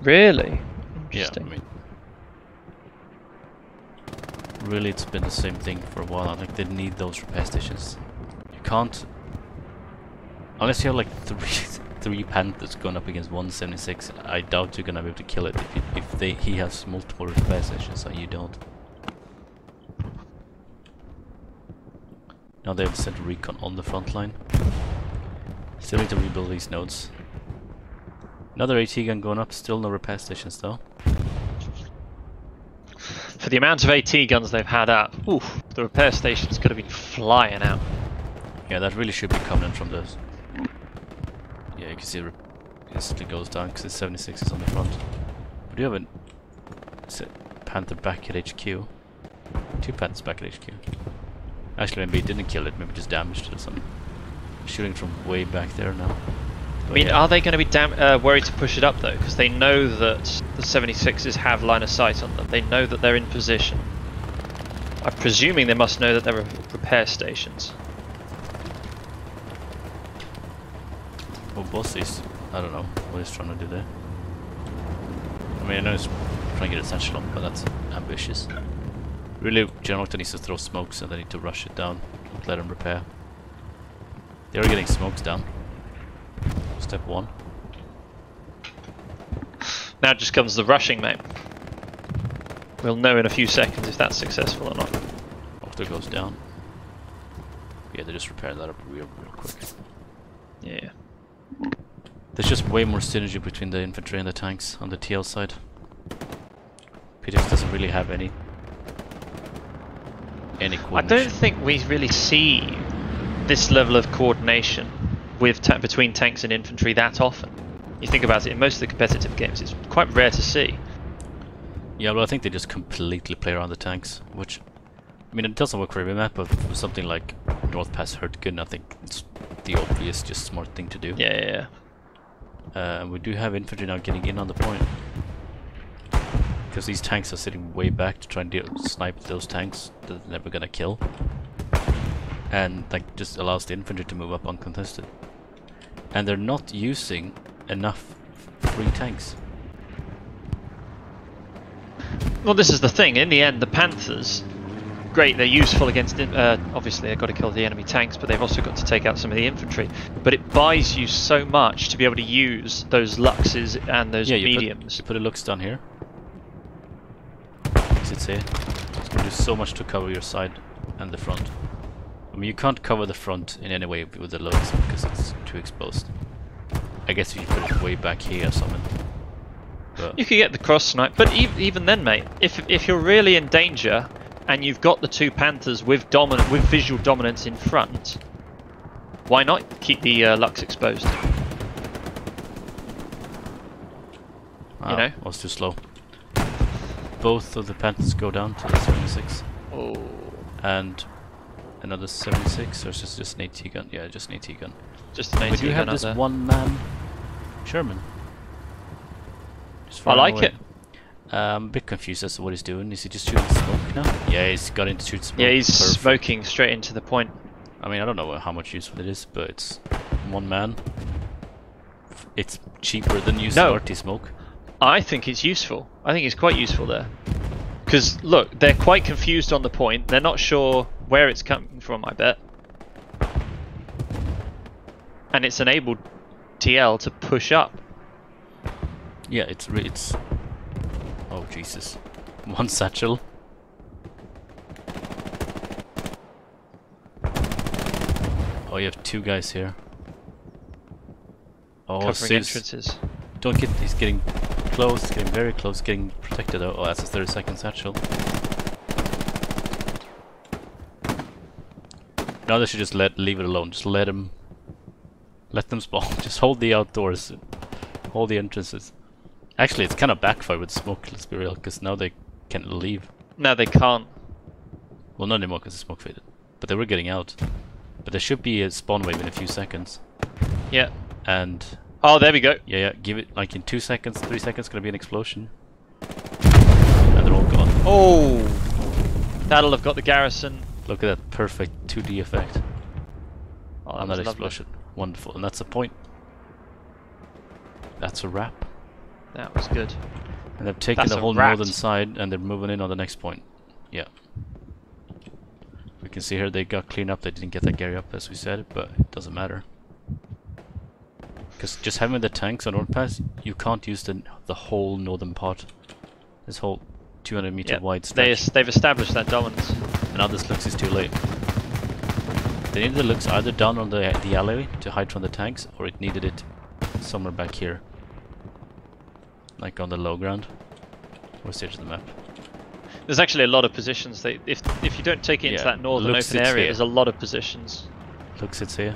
Really? Yeah, I mean, really it's been the same thing for a while. I think they need those repair stations. You can't, unless you have like three Panthers going up against 176. I doubt you're gonna be able to kill it if he has multiple repair stations and you don't. Now they've sent recon on the front line. Still need to rebuild these nodes. Another AT gun going up, still no repair stations though. For the amount of AT guns they've had up, oof, the repair stations could have been flying out. Yeah, that really should be coming from those. Yeah, you can see it instantly goes down because the 76 is on the front. We do have a Panther back at HQ. Two Panthers back at HQ. Actually, maybe he didn't kill it, maybe just damaged it or something. Shooting from way back there now. I mean, are they going to be worried to push it up though? Because they know that the 76s have line of sight on them. They know that they're in position. I'm presuming they must know that there are repair stations. Well, boss is, I don't know what he's trying to do there. I mean, I know he's trying to get essential on, but that's ambitious. Really, General Octa needs to throw smokes and they need to rush it down. Don't let him repair. They are getting smokes down. Step one. Now just comes the rushing, mate. We'll know in a few seconds if that's successful or not. Octa goes down. Yeah, they just repair that up real quick. Yeah. There's just way more synergy between the infantry and the tanks on the TL side. PTX doesn't really have any coordination. I don't think we really see this level of coordination with between tanks and infantry that often. You think about it, in most of the competitive games, it's quite rare to see. Yeah, well, I think they just completely play around the tanks, which, I mean, it doesn't work for every map, but for something like North Pass Hürtgen, I think it's the obvious, just smart thing to do. Yeah. We do have infantry now getting in on the point. Because these tanks are sitting way back to try and snipe those tanks that they're never gonna kill. And like just allows the infantry to move up uncontested. And they're not using enough 3 tanks. Well, this is the thing. In the end, the Panthers, great, they're useful against... obviously, they've got to kill the enemy tanks, but they've also got to take out some of the infantry. But it buys you so much to be able to use those Luxes and those mediums. You put a Lux down here. It's here. It's going to do so much to cover your side and the front. I mean, you can't cover the front in any way with the Lux because it's too exposed. I guess if you put it way back here or something. But you could get the cross snipe, but even then, mate, if you're really in danger and you've got the 2 Panthers with visual dominance in front, why not keep the Lux exposed? wow, You know, I was too slow. Both of the Panthers go down to the 76. oh, And another 76, or is this just an AT gun? Yeah, just an AT gun. just an AT But you have gun this out there. one-man Sherman. Just I firing like away. it. I'm a bit confused as to what he's doing. Is he just shooting smoke now? Yeah, he's got into shoot smoke. Yeah, he's Perfect. smoking straight into the point. I mean, I don't know how much useful it is, but it's one man. It's cheaper than using No. RT smoke. I think it's useful. I think it's quite useful there. Because, look, they're quite confused on the point. They're not sure where it's coming from, I bet. And it's enabled TL to push up. Yeah, it's oh Jesus, one satchel. Oh, you have 2 guys here. Oh, Covering Sis, entrances. don't get. He's getting close. Getting very close. Getting protected. Oh, that's a 30-second satchel. Now they should just leave it alone. Just let them spawn. Just hold the outdoors. Hold the entrances. Actually, it's kind of backfired with smoke, let's be real, because now they can't leave. No, they can't. Well, not anymore because the smoke faded. But they were getting out. But there should be a spawn wave in a few seconds. Yeah. And Oh, there we go. yeah, give it like in 2 seconds, 3 seconds, gonna be an explosion. And they're all gone. Oh! That'll have got the garrison. Look at that perfect 2D effect Oh, on that that was lovely. explosion. Wonderful. And that's the point. That's a wrap. That was good. And they've taken That's the a whole wrap. northern side and they're moving in on the next point. Yeah. We can see here they got cleaned up. They didn't get that Gary up as we said, but it doesn't matter. Because just having the tanks on North Pass, you can't use the whole northern part. This whole 200 meter wide stretch. They've established that dominance. And now this looks is too late. They needed the looks either down on the alleyway to hide from the tanks, or it needed it somewhere back here. Like on the low ground. Where's the edge of the map? There's actually a lot of positions. If you don't take it into Yeah, that northern looks open it's area, here. there's a lot of positions. Looks it's here.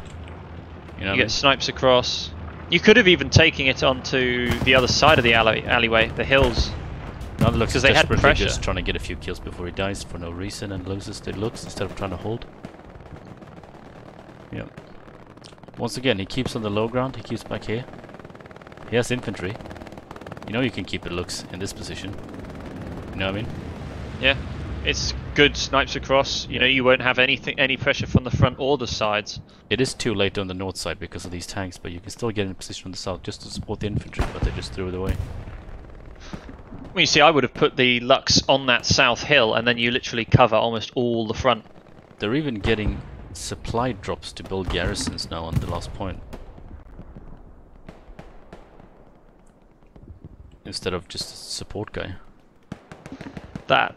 You know You what I get mean? snipes across. You could have even taken it onto the other side of the alleyway, the hills. Now the looks 'cause is they had desperately pressure. just trying to get a few kills before he dies for no reason and loses the looks instead of trying to hold. Yeah. Once again, he keeps on the low ground, he keeps back here. He has infantry. You know you can keep the looks in this position. You know what I mean? Yeah, it's good snipes across. You know, you won't have any pressure from the front or the sides. It is too late on the north side because of these tanks, but you can still get in a position on the south just to support the infantry, but they just threw it away. Well, you see, I would have put the Lux on that south hill, and then you literally cover almost all the front. They're even getting supply drops to build garrisons now on the last point. Instead of just a support guy. That...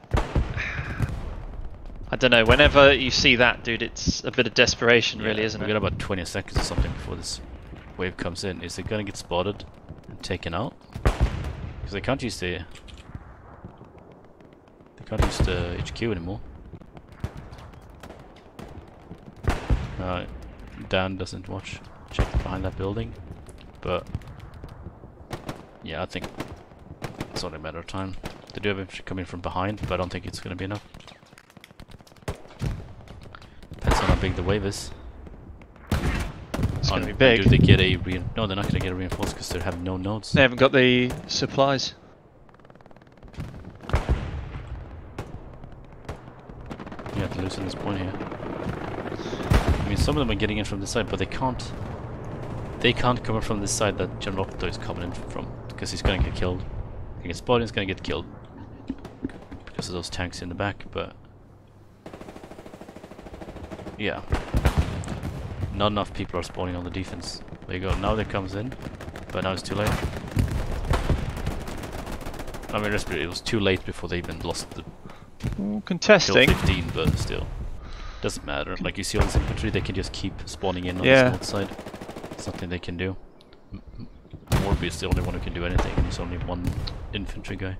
I don't know, whenever you see that, dude, it's a bit of desperation, really, isn't We it? got about 20 seconds or something before this wave comes in. Is it gonna get spotted and taken out? Because they can't use the HQ anymore. Dan doesn't check behind that building, but yeah, I think it's only a matter of time. They do have infantry coming from behind, but I don't think it's gonna be enough. Depends on how big the wave is. It's going to be big. Do they get a no, they're not going to get a reinforced because they have no nodes. They haven't got the supplies. You have to loosen this point here. I mean, some of them are getting in from this side, but they can't. They can't come in from this side that General Otto is coming in from. because he's gonna get killed. He gets spotted, he's gonna get killed because of those tanks in the back. But yeah, not enough people are spawning on the defense. There you go. Now that comes in, but now it's too late. I mean, it was too late before they even lost the contesting. kill 15, but still, doesn't matter. Like you see all this infantry, they can just keep spawning in on the north side. It's nothing they can do. Morby's the only one who can do anything, and he's only one infantry guy.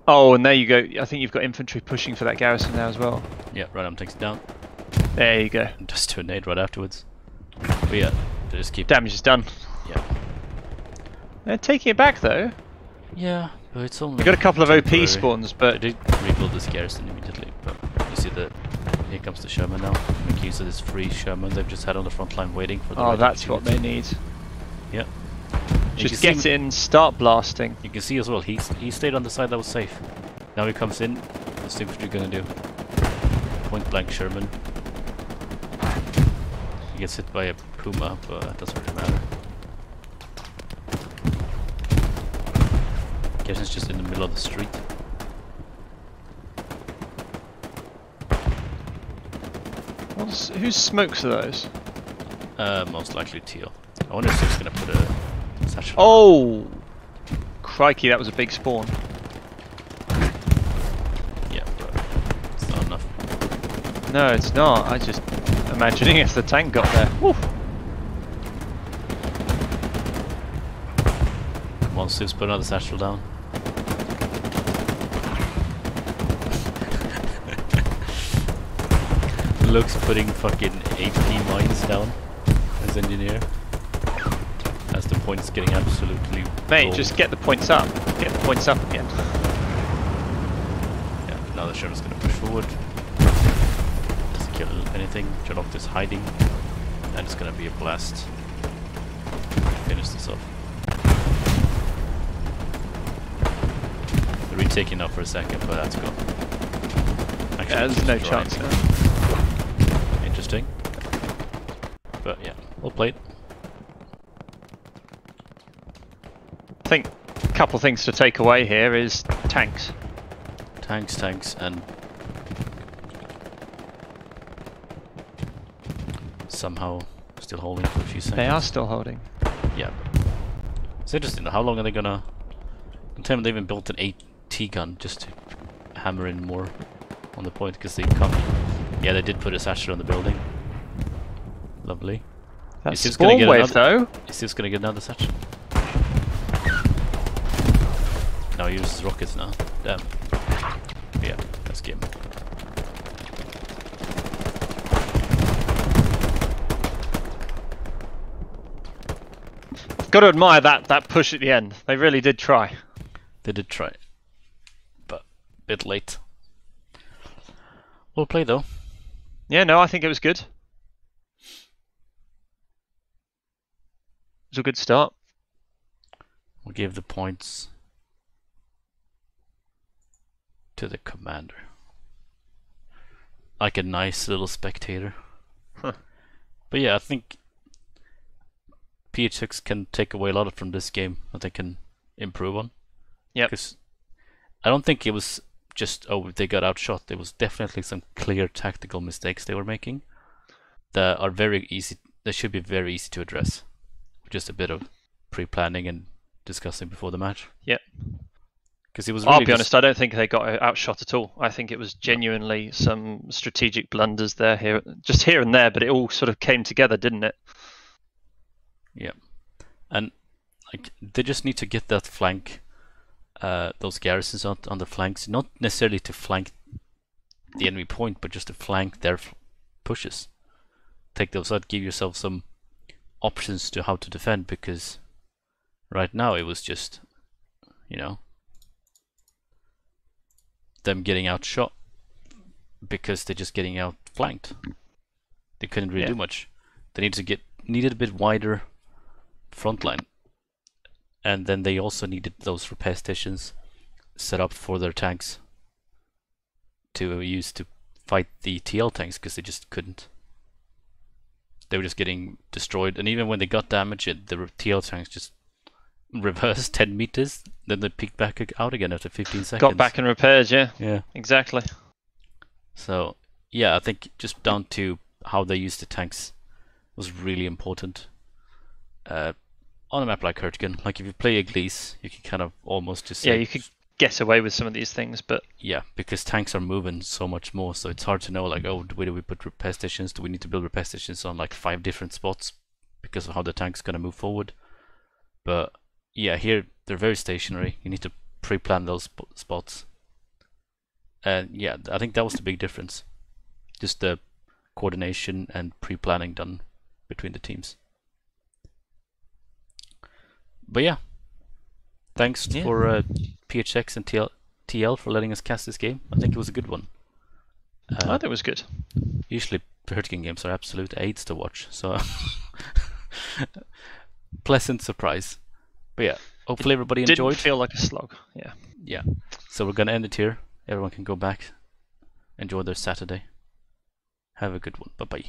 Oh, and there you go. I think you've got infantry pushing for that garrison now as well. Yeah, Radam takes it down. There you go. And just do a nade right afterwards. But yeah, they just keep... Damage is done. Yeah. They're taking it back though. Yeah, but it's only... They've got a couple of temporary. OP spawns, but... They did rebuild this garrison immediately, but you see that here comes the Sherman now. Make use of this free Sherman they've just had on the front line waiting for the... Oh, that's what they need. Yeah. Just get in, start blasting. You can see as well, he stayed on the side that was safe. Now he comes in, what's the infantry gonna do? Point blank Sherman. He gets hit by a Puma, but that doesn't really matter. Garrison's just in the middle of the street. Whose smokes are those? Most likely Teal. I wonder if he's gonna put a satchel. Oh! Crikey, that was a big spawn. Yeah, but it's not enough. No, it's not. I just imagining if the tank got there. Woo. Come on, Sivs, put another satchel down. Looks putting fucking 80 mines down as engineer. As the points getting absolutely Mate, rolled. just get the points up. Get the points up again. Yeah, now the Sherman's gonna push forward. Doesn't kill anything. Jarlock is hiding. And it's gonna be a blast. Finish this off. They're retaking now for a second, but that's gone. Actually, Yeah, there's no chance now. Interesting. But yeah, well played. I think a couple things to take away here is tanks. Tanks, and somehow still holding for a few seconds. They are still holding. Yeah. It's interesting. How long are they gonna? They even built an AT gun just to hammer in more on the point because they can't. Yeah, they did put a satchel on the building. Lovely. That's Is spawn wave though. Is this gonna get another satchel? No, he uses rockets now. Damn. Yeah, that's game. Got to admire that push at the end. They really did try. They did try, but a bit late. Well played though. Yeah, no, I think it was good. It was a good start. We'll give the points to the commander. Like a nice little spectator. Huh. But yeah, I think PHX can take away a lot from this game that they can improve on. Yeah. Because I don't think it was just, oh, they got outshot. There was definitely some clear tactical mistakes they were making that are very easy, that should be very easy to address. Just a bit of pre-planning and discussing before the match. Yeah. Because it was really I'll be honest, I don't think they got outshot at all. I think it was genuinely some strategic blunders there, here and there, but it all sort of came together, didn't it? Yeah. And like they just need to get that flank, those garrisons on the flanks, not necessarily to flank the enemy point, but just to flank their pushes. Take those out, give yourself some options to how to defend, because right now it was just, you know, them getting outshot because they're just getting outflanked. They couldn't really do much. They needed a bit wider front line, and then they also needed those repair stations set up for their tanks to use to fight the TL tanks, because they just couldn't. They were just getting destroyed, and even when they got damage, the TL tanks just reverse 10 meters, then they peeked back out again after 15 seconds. Got back and repaired, yeah. Yeah. Exactly. So, yeah, I think just down to how they used the tanks was really important. On a map like Hürtgen, like if you play Église, you can kind of almost just say... Yeah, you could get away with some of these things, but... Yeah, because tanks are moving so much more, so it's hard to know, like, oh, where do we put repair stations? Do we need to build repair stations on, like, 5 different spots because of how the tank's going to move forward? But, yeah, here, they're very stationary. You need to pre-plan those spots. And, yeah, I think that was the big difference. Just the coordination and pre-planning done between the teams. But, yeah. Thanks for PHX and TL for letting us cast this game. I think it was a good one. I thought it was good. Usually Hürtgen games are absolute aids to watch, so pleasant surprise. But yeah, hopefully everybody enjoyed. Didn't feel like a slog. Yeah. Yeah. So we're gonna end it here. Everyone can go back, enjoy their Saturday. Have a good one. Bye bye.